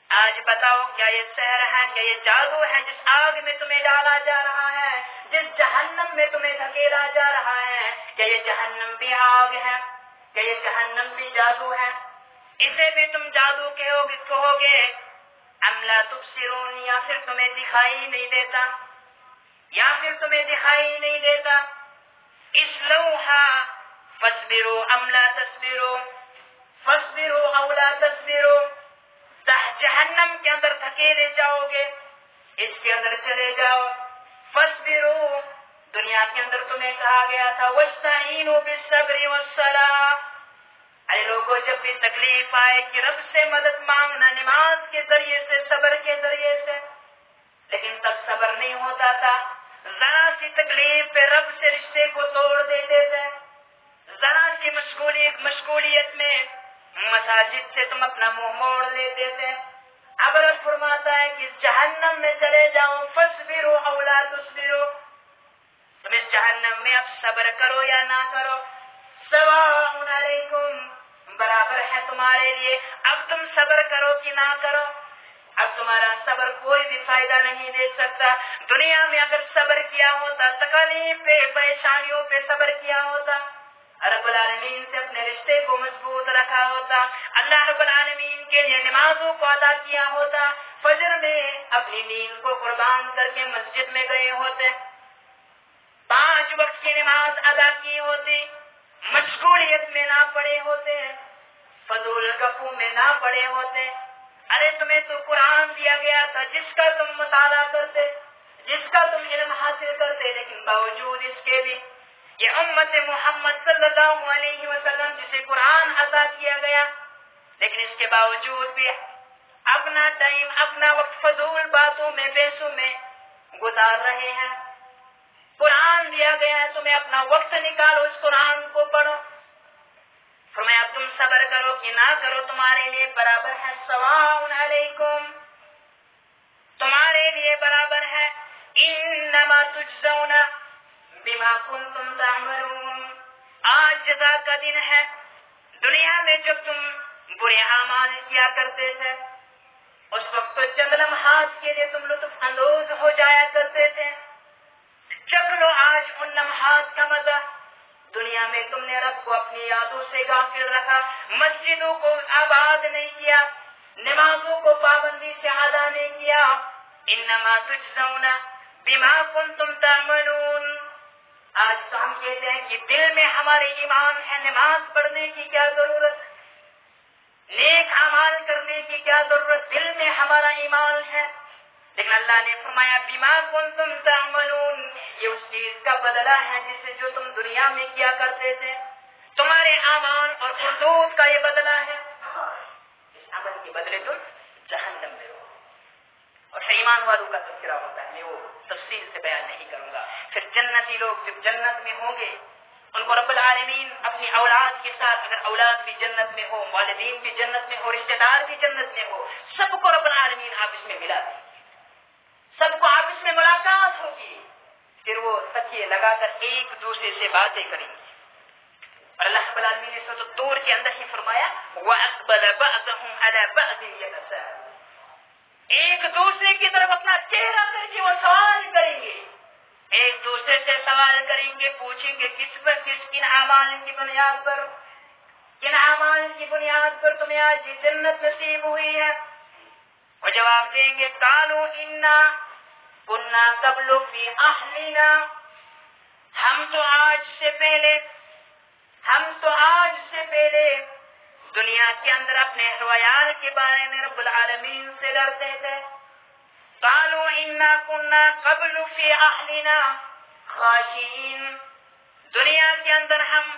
آج بتاؤ کیا یہ سحر ہے، کیا یہ جادو ہے جس آگ میں تمہیں ڈالا جا رہا ہے، جس جہنم میں تمہیں دھکیلا جا رہا ہے، کیا یہ جہنم بھی آگ ہے، کیا یہ جہنم بھی جادو ہے، اسے بھی تم جادو کہو گے، ام لا تبصرون، یا پھر تمہیں دکھائی نہیں دیتا، یا پھر تمہیں دکھائی نہیں دیتا۔ اصلوہا فاصبروا ام لا تصبروا، فاصبروا او لا تصبروا، جہنم کے اندر دھکیلے جاؤ گے، اس کے اندر چلے جاؤ۔ فاصبروا، دنیا کے اندر تمہیں کہا گیا تھا واستعینوا بالصبر والصلاۃ، ارے لوگوں جب بھی تکلیف آئے کہ رب سے مدد مانگنا نماز کے ذریعے سے، صبر کے ذریعے سے، لیکن تب صبر نہیں ہوتا تھا، ذرا سی تکلیف پہ رب سے رشتے کو توڑ دیتے تھے، ذرا سی مشغولیت میں مساجد سے تم اپنا منہ موڑ لیتے تھے۔ اب رب فرماتا ہے کہ جہنم میں چلے جاؤ، فاصبروا او لا تصبروا، تم اس جہنم میں اب صبر کرو یا نہ کرو، سواء علیکم، برابر ہے تمہارے لیے، اب تم صبر کرو کہ نہ کرو، اب تمہارا صبر کوئی بھی فائدہ نہیں دے سکتا۔ دنیا میں اگر صبر کیا ہوتا، تکلیف پہ، پریشانیوں پہ صبر کیا ہوتا، رب العالمین سے اپنے رشتے کو مضبوط رکھا ہوتا، اللہ رب العالمین کے لیے نمازوں کو ادا کیا ہوتا، فجر میں اپنی نیند کو قربان کر کے مسجد میں گئے ہوتے، 5 وقت کی نماز ادا کی ہوتی، مشغولیت میں نہ پڑے ہوتے، فضول گپوں میں نہ پڑے ہوتے۔ ارے تمہیں تو قرآن دیا گیا تھا جس کا تم مطالعہ کرتے، جس کا تم علم حاصل کرتے، لیکن باوجود اس کے بھی یہ امت محمد صلی اللہ علیہ وسلم جسے قرآن عطا کیا گیا، لیکن اس کے باوجود بھی اپنا ٹائم، اپنا وقت فضول باتوں میں، بیسوں میں گزار رہے ہیں۔ قرآن دیا گیا ہے تمہیں، اپنا وقت نکالو، اس قرآن کو پڑھو۔ فرمایا تم صبر کرو کہ نہ کرو تمہارے لیے برابر ہے، سواء علیکم، تمہارے لیے برابر ہے، انما تجزون بما کنتم تعملون، آج جزا کا دن ہے۔ دنیا میں جب تم برے اعمال کیا کرتے تھے اس وقت تو چند لمحات کے لیے تم لطف اندوز ہو جایا کرتے تھے، چکھ لو آج ان لمحات کا مزہ۔ دنیا میں تم نے رب کو اپنی یادوں سے غافل رکھا، مسجدوں کو آباد نہیں کیا، نمازوں کو پابندی سے ادا نہیں کیا. انما تجزون بما کنتم تعملون. آج تو ہم کہتے ہیں کہ دل میں ہمارے ایمان ہے, نماز پڑھنے کی کیا ضرورت, نیک اعمال کرنے کی کیا ضرورت, دل میں ہمارا ایمان ہے. لیکن اللہ نے فرمایا بما کنتم تعملون, یہ اس چیز کا بدلہ ہے جسے جو تم دنیا میں کیا کرتے تھے, تمہارے اعمال اور حدود کا یہ بدلہ ہے. اس عمل کے بدلے تم جہنم میں ہو. اور ایمان والوں کا تذکرہ ہوتا ہے, میں وہ تفصیل سے بیان نہیں کروں گا. پھر جنتی لوگ جب جنت میں ہوں گے, ان کو رب العالمین اپنی اولاد کے ساتھ, اگر اولاد بھی جنت میں ہو, والدین بھی جنت میں ہو, رشتہ دار بھی جنت میں ہو, سب کو رب العالمین آپس میں ملا دیں, سب کو آپس میں ملاقات ہوگی. پھر وہ تکیے لگا کر ایک دوسرے سے باتیں کریں گے. اور اللہ رب العالمین نے سورۃ الطور کے اندر ہی فرمایا وَأَقْبَلَ بَعْضُهُمْ عَلَى بَعْضٍ يَتَسَاءَلُونَ, ایک دوسرے کی طرف اپنا چہرہ کر کے وہ سوال کریں گے, ایک دوسرے سے سوال کریں گے, پوچھیں گے کس پر, کن اعمال کی بنیاد پر, کن اعمال کی بنیاد پر تمہیں آج یہ جنت نصیب ہوئی ہے. وہ جواب دیں گے قالوا انا كنا قبل في اهلنا, ہم تو آج سے پہلے دنیا کے اندر اپنے رویال کے بارے میں رب العالمین سے ڈرتے تھے. قالوا انا كنا قبل في اهلنا خاشعين, دنیا کے اندر ہم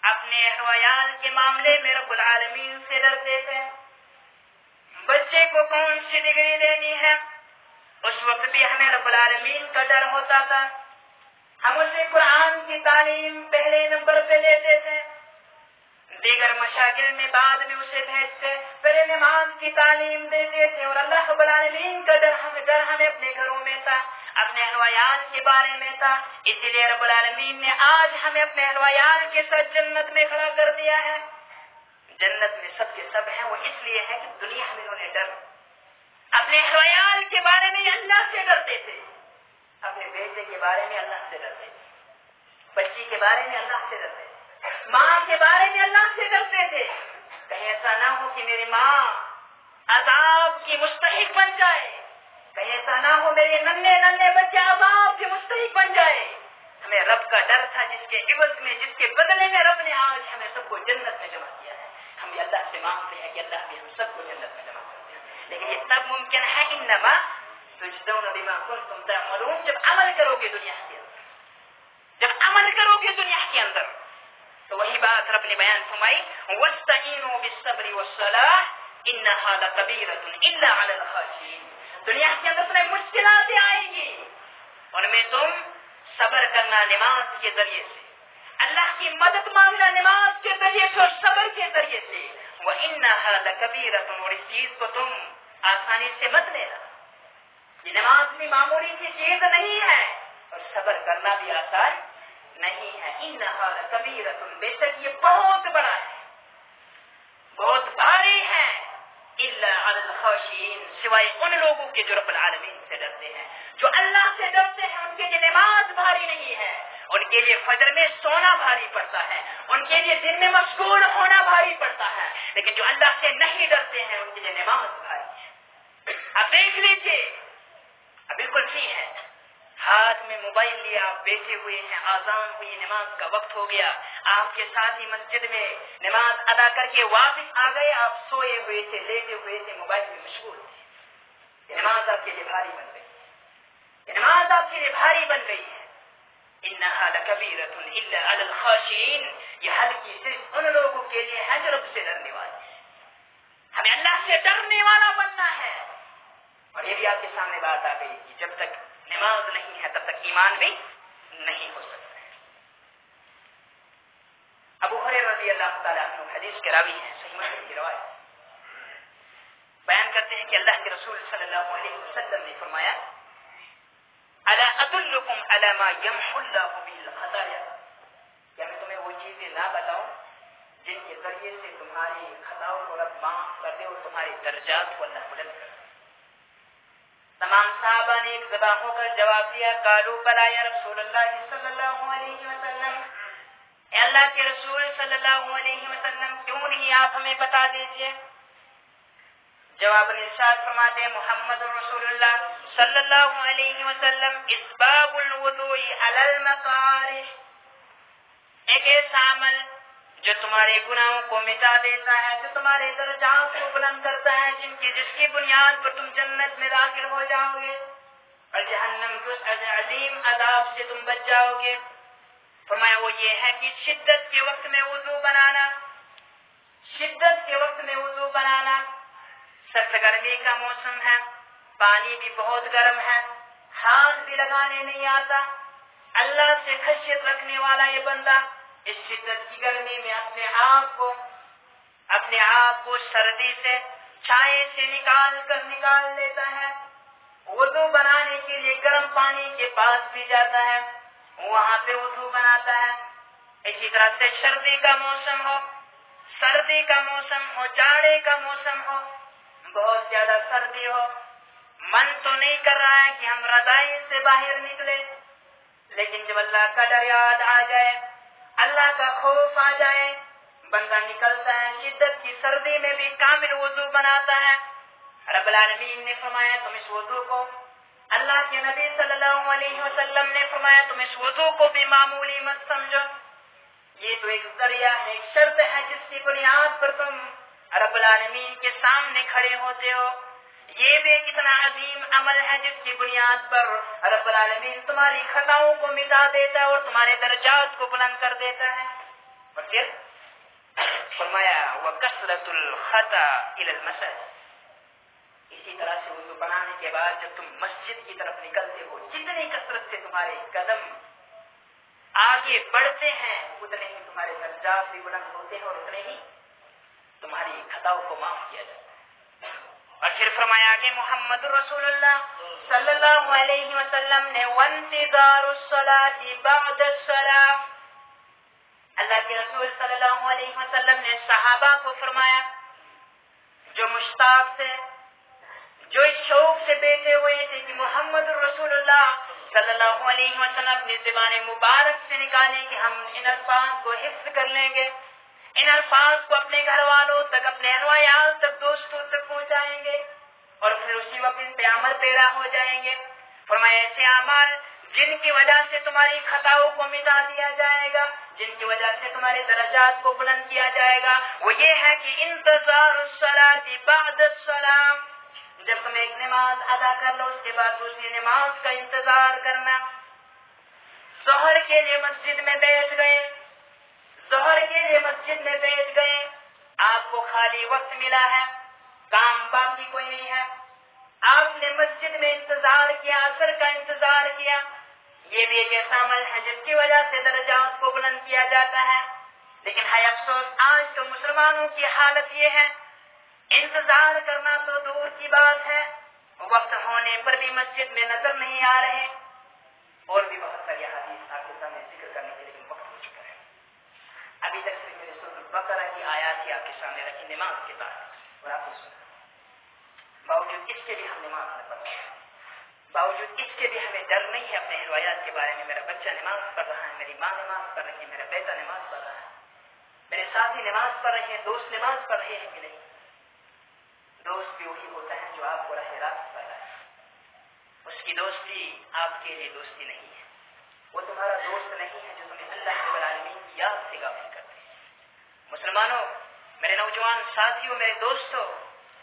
اپنے رویال کے معاملے میں رب العالمین سے ڈرتے تھے. بچے کو کون سی ڈگری دینی ہے, اس وقت بھی ہمیں رب العالمین کا ڈر ہوتا تھا. ہم اسے قرآن کی تعلیم پہلے نمبر پہ دیتے تھے, دیگر مشاغل میں بعد میں اسے بھیجتے, پہلے نماز کی تعلیم دیتے تھے. اور اللہ رب العالمین کا ڈر ہمیں اپنے گھروں میں تھا, اپنے اہل و عیال کے بارے میں تھا. اسی لیے رب العالمین نے آج ہمیں اپنے اہل و عیال کے ساتھ جنت میں کھڑا کر دیا ہے. جنت میں سب کے سب ہیں, وہ اس لیے ہے کہ دنیا میں انہوں نے ڈر, اپنے اہل و عیال کے بارے میں اللہ سے ڈرتے تھے, اپنے بیٹے کے بارے میں اللہ سے ڈرتے تھے, بچی کے بارے میں اللہ سے ڈرتے تھے, ماں کے بارے میں اللہ سے ڈرتے تھے. کہیں ایسا نہ ہو کہ میری ماں عذاب کی مستحق بن جائے, کہیں ایسا نہ ہو میرے ننھے بچے عذاب کے مستحق بن جائے. ہمیں رب کا ڈر تھا جس کے عوض میں, جس کے بدلے میں رب نے آج ہمیں سب کو جنت میں جمع کیا ہے. ہم یہ اللہ سے مانگتے ہیں کہ اللہ بھی ہم سب کو جنت میں جمع کرتے ہیں. لیکن یہ تب ممکن ہے انما تجزون بما کنتم تعملون, جب عمل کرو گے دنیا کے اندر, جب عمل کرو گے دنیا کے اندر. تو وہی بات رب نے بیان فرمائی واستعینوا بالصبر والصلاة انها لکبیرۃ الا علی الخاشعین. دنیا کے اندر تمہیں مشکلات آئیں گی, ان میں تم صبر کرنا نماز کے ذریعے سے, اللہ کی مدد مانگنا نماز کے ذریعے سے اور صبر کے ذریعے سے. وَإِنَّهَا لَكَبِيرَةٌ, اور اس چیز کو تم آسانی سے مت لینا, یہ نماز بھی معمولی سی چیز نہیں ہے, اور صبر کرنا بھی آسان نہیں ہے. إِنَّهَا لَكَبِيرَةٌ, بے شک یہ بہت بڑا ہے, بہت بھاری ہے. إِلَّا عَلَى الْخَاشِعِينَ, سوائے ان لوگوں کے جو رب العالمین سے ڈرتے ہیں, جو اللہ سے ڈرتے ہیں, ان کے لیے نماز بھاری نہیں ہے, ان کے لیے فجر میں سونا بھاری پڑتا ہے, ان کے لیے دن میں مشغول ہونا بھاری پڑتا ہے. لیکن جو اللہ سے نہیں ڈرتے ہیں ان کے لیے نماز بھاری ہے. اب دیکھ لیجیے, اب بالکل ٹھیک ہے, ہاتھ میں موبائل لیا, آپ بیٹھے ہوئے ہیں, اذان ہوئی, نماز کا وقت ہو گیا, آپ کے ساتھ ہی مسجد میں نماز ادا کر کے واپس آ گئے, آپ سوئے ہوئے تھے, لیٹے ہوئے تھے, موبائل میں مشغول تھے. یہ نماز آپ کے لیے بھاری بن گئی, یہ نماز آپ کے لیے بھاری بن گئی ہے. انها لکبیرۃ الا علی الخاشعین, یہ ہلکی صرف ان لوگوں کے لیے ہے جو رب سے ڈرنے والے ہیں. ہمیں اللہ سے ڈرنے والا بننا ہے. اور یہ بھی آپ کے سامنے بات آ گئی کہ جب تک نماز نہیں ہے تب تک ایمان بھی نہیں ہو سکتا ہے. ابو ہریرہ رضی اللہ تعالیٰ عنہ حدیث کے راوی ہیں, صحیح مسلم کی روایت, بیان کرتے ہیں کہ اللہ کے رسول صلی اللہ علیہ وسلم نے فرمایا الا ادلکم علی ما یمحو اللہ بہ الخطایا, کیا میں تمہیں وہ چیزیں نہ بتاؤں جن کے ذریعے سے تمہاری خطاؤں کو رب معاف کر دے اور تمہارے درجات کو اللہ بلند کر دے. تمام صحابہ نے ایک زبان ہو کر جواب دیا, قالوا بلی یا رسول اللہ صلی اللہ علیہ وسلم, اے اللہ کے رسول صلی اللہ علیہ وسلم, کیوں نہیں آپ ہمیں بتا دیجئے. جواب ارشاد فرماتے ہیں محمد رسول اللہ صلی اللہ علیہ وسلم اسباب الوضوء علی المکارہ، ایک ایسا عمل جو تمہارے گناہوں کو مٹا دیتا ہے، جو تمہارے درجات کو بلند کرتا ہے، جس کی بنیاد پر تم جنت میں داخل ہو جاؤ گے اور جہنم کے اس عظیم عذاب سے تم بچ جاؤ گے۔ فرمایا وہ یہ ہے کہ شدت کے وقت میں وضو بنانا، شدت کے وقت میں وضو بنانا، سخت گرمی کا موسم ہے، پانی بھی بہت گرم ہے، ہاتھ بھی لگانے نہیں آتا، اللہ سے خشیت رکھنے والا یہ بندہ اس شدت کی گرمی میں اپنے آپ کو سردی سے چھائے سے نکال لیتا ہے، وضو بنانے کے لیے گرم پانی کے پاس بھی جاتا ہے، وہاں پہ وضو بناتا ہے۔ اسی طرح سے سردی کا موسم ہو، جاڑے کا موسم ہو، بہت زیادہ سردی ہو، من تو نہیں کر رہا ہے کہ ہم رضائی سے باہر نکلے، لیکن جب اللہ کا ڈر یاد آ جائے، اللہ کا خوف آ جائے، بندہ نکلتا ہے، شدت کی سردی میں بھی کامل وضو بناتا ہے۔ رب العالمین نے فرمایا تم اس وضو کو، اللہ کے نبی صلی اللہ علیہ وسلم نے فرمایا تم اس وضو کو بھی معمولی مت سمجھو، یہ تو ایک ذریعہ ہے، ایک شرط ہے جس کی بنیاد پر تم رب العالمین کے سامنے کھڑے ہوتے ہو، یہ بھی ایک اتنا عظیم عمل ہے جس کی بنیاد پر رب العالمین تمہاری خطاؤں کو مٹا دیتا ہے اور تمہارے درجات کو بلند کر دیتا ہے۔ اور پھر فرمایا وَكَثْرَةُ الْخَطَأِ إِلَى الْمَسَاجِدِ، اسی طرح سے وضو بنانے کے بعد جب تم مسجد کی طرف نکلتے ہو، جتنی کثرت سے تمہارے قدم آگے بڑھتے ہیں اتنے ہی تمہارے درجات بھی بلند ہوتے ہیں اور اتنے ہی تمہاری خطاؤں کو معاف کیا جاتا ہے۔ اور پھر فرمایا کہ محمد رسول اللہ صلی اللہ علیہ وسلم نے وانتظار الصلاة بعد الصلاة، اللہ کے رسول صلی اللہ علیہ وسلم نے صحابہ کو فرمایا جو مشتاق تھے، جو اس شوق سے بیٹھے ہوئے تھے کہ محمد رسول اللہ صلی اللہ علیہ وسلم اپنی زبان مبارک سے نکالیں کہ ہم ان الفاظ کو حفظ کر لیں گے، ان الفاظ کو اپنے گھر والوں تک، اپنے اہل و عیال تک، دوستوں تک پہنچائیں گے اور پھر اسی وقت ان پہ عمل پیرا ہو جائیں گے۔ فرمایا ایسے اعمال جن کی وجہ سے تمہاری خطاؤں کو مٹا دیا جائے گا، جن کی وجہ سے تمہارے درجات کو بلند کیا جائے گا، وہ یہ ہے کہ انتظار الصلاة بعد السلام، جب تم ایک نماز ادا کر لو اس کے بعد دوسری نماز کا انتظار کرنا۔ ظہر کے لیے مسجد میں بیٹھ گئے، آپ کو خالی وقت ملا ہے، کام باقی کوئی نہیں ہے، آپ نے مسجد میں انتظار کیا، عصر کا انتظار کیا، یہ بھی ایک ایسا عمل ہے جس کی وجہ سے درجات کو بلند کیا جاتا ہے۔ لیکن ہے افسوس آج تو مسلمانوں کی حالت یہ ہے، انتظار کرنا تو دور کی بات ہے، وقت ہونے پر بھی مسجد میں نظر نہیں آ رہے، اور بھی بہت ساری حدیث آپ کے سامنے ذکر کرنے کے لیے وقت ہو چکا ہے۔ ابھی تک صرف میرے سورۃ البقرہ کی آیات ہی آپ کے سامنے رکھی نماز کے بعد، اور آپ نے سنا، باوجود اس کے بھی ہم نماز نہ پڑھ رہے ہیں، باوجود اس کے بھی ہمیں ڈر نہیں ہے اپنے روایات کے بارے میں، میرا بچہ نماز پڑھ رہا ہے، میری ماں نماز پڑھ رہی ہے، میرا بیٹا نماز پڑھ رہا ہے، میرے ساتھی نماز پڑھ رہے ہیں، دوست نماز پڑھ رہے ہیں کہ نہیں؟ دوست بھی وہی ہوتا ہے جو آپ کو راہ راست پر ہے، اس کی دوستی آپ کے لیے دوستی نہیں ہے، وہ تمہارا دوست نہیں ہے جو تمہیں اللہ رب العالمین کی یاد سے غافل کرتے ہیں۔ مسلمانوں، میرے نوجوان ساتھیوں، میرے دوستوں،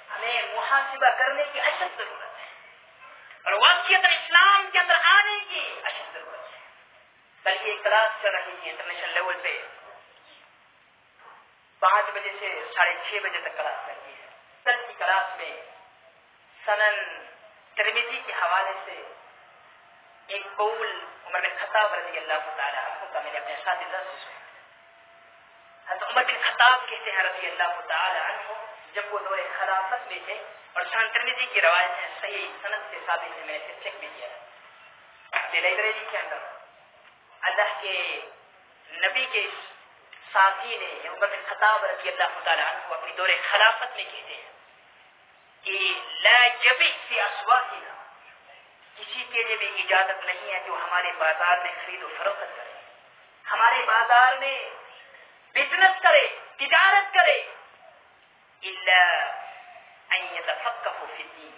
ہمیں محاسبہ کرنے کی اشد ضرورت ہے اور واقعیت اسلام کے اندر آنے کی اشد ضرورت ہے۔ کل یہ کلاس چل رہی ہے انٹرنیشنل لیول پہ، 5 بجے سے 6:30 بجے تک کلاس چلتی ہے۔ کل کی کلاس میں سنن ترمذی کے حوالے سے ایک قول عمر بن خطاب رضی اللہ تعالی عنہ کا میں نے اپنے اساتذہ سے سنا۔ حضرت عمر بن خطاب کہتے ہیں رضی اللہ تعالی عنہ، جب وہ دور خلافت میں تھے، اور سنن ترمذی کی روایت ہے، صحیح سند سے ثابت ہے، میں نے چیک بھی کیا ہے، لائبریری کے اندر اللہ کے نبی کے ساتھی نے عمر بن خطاب رضی اللہ تعالی عنہ اپنی دور خلافت میں کہتے ہیں کہ لا یبیع فی اسواقنا، کسی کے لیے بھی اجازت نہیں ہے کہ وہ ہمارے بازار میں خرید و فروخت کرے، ہمارے بازار میں بزنس کرے، تجارت کرے، الا ان يتفقهوا في الدين،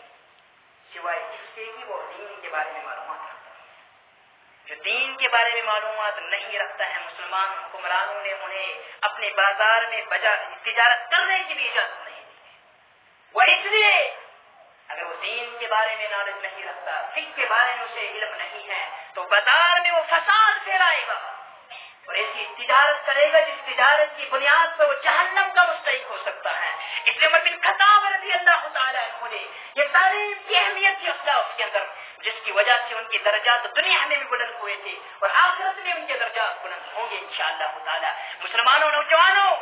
سوائے اس کے کہ وہ دین کے بارے میں معلومات رکھتا ہے۔ جو دین کے بارے میں معلومات نہیں رکھتا ہے، مسلمان حکمرانوں نے انہیں اپنے بازار میں تجارت کرنے کی بھی اجازت نہیں دی۔ وہ اس لیے اگر وہ دین کے بارے میں نالج نہیں رکھتا، فقہ کے بارے میں اسے علم نہیں ہے، تو بازار میں وہ فساد پھیلائے گا اور ایسی تجارت کرے گا جس تجارت کی بنیاد پر وہ جہنم کا مستحق ہو سکتا ہے۔ اس لیے عمر بن خطاب رضی اللہ تعالیٰ عنہ نے یہ تعلیم کی اہمیت کی اصلاح اس کے اندر، جس کی وجہ سے ان کے درجات دنیا میں بھی بلند ہوئے تھے اور آخرت میں ان کے درجات بلند ہوں گے انشاءاللہ تعالیٰ۔ مسلمانوں، نوجوانوں،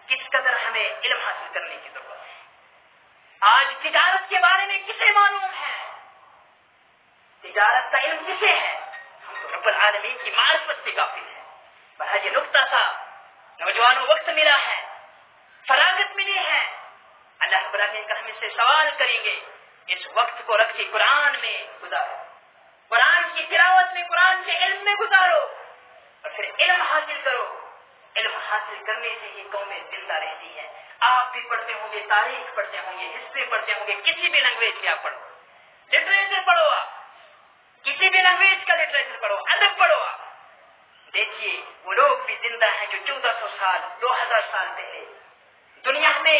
کس قدر ہمیں علم حاصل کرنے کی ضرورت ہے۔ آج تجارت کے بارے میں کسے معلوم ہے؟ تجارت کا علم کسے ہے؟ ہم تو رب العالمین کی معرفت سے قافل ہیں۔ یہ نقطہ تھا، نوجوانوں وقت ملا ہے، فراغت ملی ہے، اللہ رب العالمین کا ہم سے سوال کریں گے، اس وقت کو رکھ کے قرآن میں گزارو، قرآن کی تلاوت میں، قرآن کے علم میں گزارو اور پھر علم حاصل کرو۔ علم حاصل کرنے سے ہی قومیں زندہ رہتی ہیں۔ آپ بھی پڑھتے ہوں گے، تاریخ پڑھتے ہوں گے، ہسٹری پڑھتے ہوں گے، کسی بھی لینگویج میں آپ پڑھو، لٹریچر پڑھو، آپ کسی بھی لینگویج کا لٹریچر پڑھو، ادب پڑھو، آپ دیکھیے وہ لوگ بھی زندہ ہیں جو 1400 سال 2000 سال پہلے دنیا میں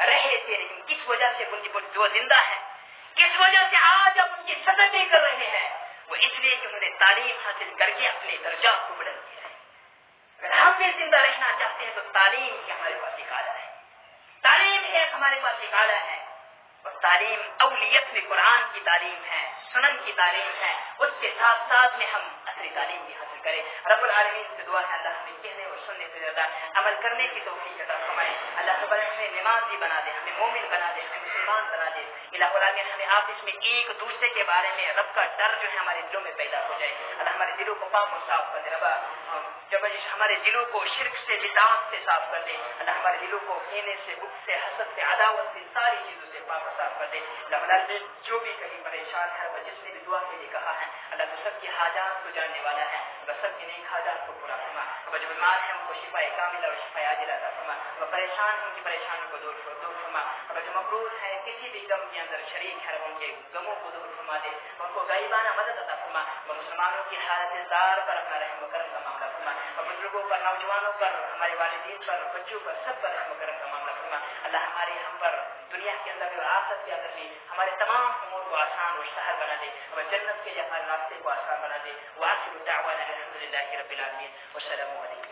رہے تھے، لیکن کس وجہ سے وہ زندہ ہے، کس وجہ سے آج اب ان کی سطح کر رہے ہیں، وہ اس لیے کہ انہوں نے تعلیم حاصل کر کے اپنے درجات کو بلند کیا ہے۔ اگر ہم بھی زندہ رہنا چاہتے ہیں تو تعلیم ہی ہمارے پاس ایک آلہ ہے، تعلیم ہی ہمارے پاس ایک آلہ ہے، اور تعلیم اولیت میں قرآن کی تعلیم ہے، سنن کی تعلیم ہے، اس کے ساتھ ساتھ میں ہم اصلی تعلیم بھی حاصل کریں۔ رب العالمین سے دعا ہے اللہ ہمیں کہنے اور سننے سے زیادہ عمل کرنے کی توفیق عطا فرمائے۔ اللہ رب العالمین ہمیں نمازی بنا دے، ہمیں مومن بنا دے، ہمیں مسلمان بنا دے۔ الہ العالمین ہمیں آپس میں ایک دوسرے کے بارے میں رب کا ڈر جو ہے ہمارے دلوں میں پیدا ہو جائے۔ اللہ ہمارے دلوں کو پاک و صاف کر دے، رب جب ہمارے دلوں کو شرک سے، بدعات سے صاف کر دے۔ اللہ ہمارے دلوں کو کینے سے، بغض سے، حسد سے، عداوت سے، ساری چیزوں سے پاک و صاف کر دے۔ اللہ العالمین جو بھی کہیں پریشان ہے، جس نے بھی دعا کے لیے کہا ہے، اللہ تو سب کی حاجات کو جاننے والا ہے، سب کی نیک حاجات کو پورا فرما۔ جو بیمار ہیں ان کو شفا کاملہ اور شفا عاجلہ عطا فرما، وہ پریشان ہیں ان کی پریشانیوں کو دور فرما، اور جو مقروض ہیں کسی بھی غم کے اندر شریک ہے ان کے غموں کو دور فرما دے، ان کو غریبانہ مدد عطا فرما۔ وہ مسلمانوں کی حالت زار پر اپنا رحم و کرم کا معاملہ فرما، اور بزرگوں پر، نوجوانوں پر، ہمارے والدین پر، بچوں پر، سب پر رحم و کرم کا معاملہ فرما۔ اللہ ہمارے ہم پر دنیا کے اندر بھی اور آخرت کے اندر بھی ہمارے تمام امور کو آسان اور سہل بنا دے، اور جنت کے لیے ہمارے راستے کو آسان بنا دے۔ وآخر دعوانا الحمد للہ رب العالمین، والسلام علیکم۔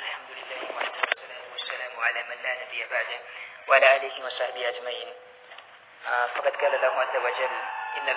الحمد لله وحده والصلاة والسلام على من لا نبي بعده وعلى آله وصحبه أجمعين۔ فقد قال الله عز وجل إن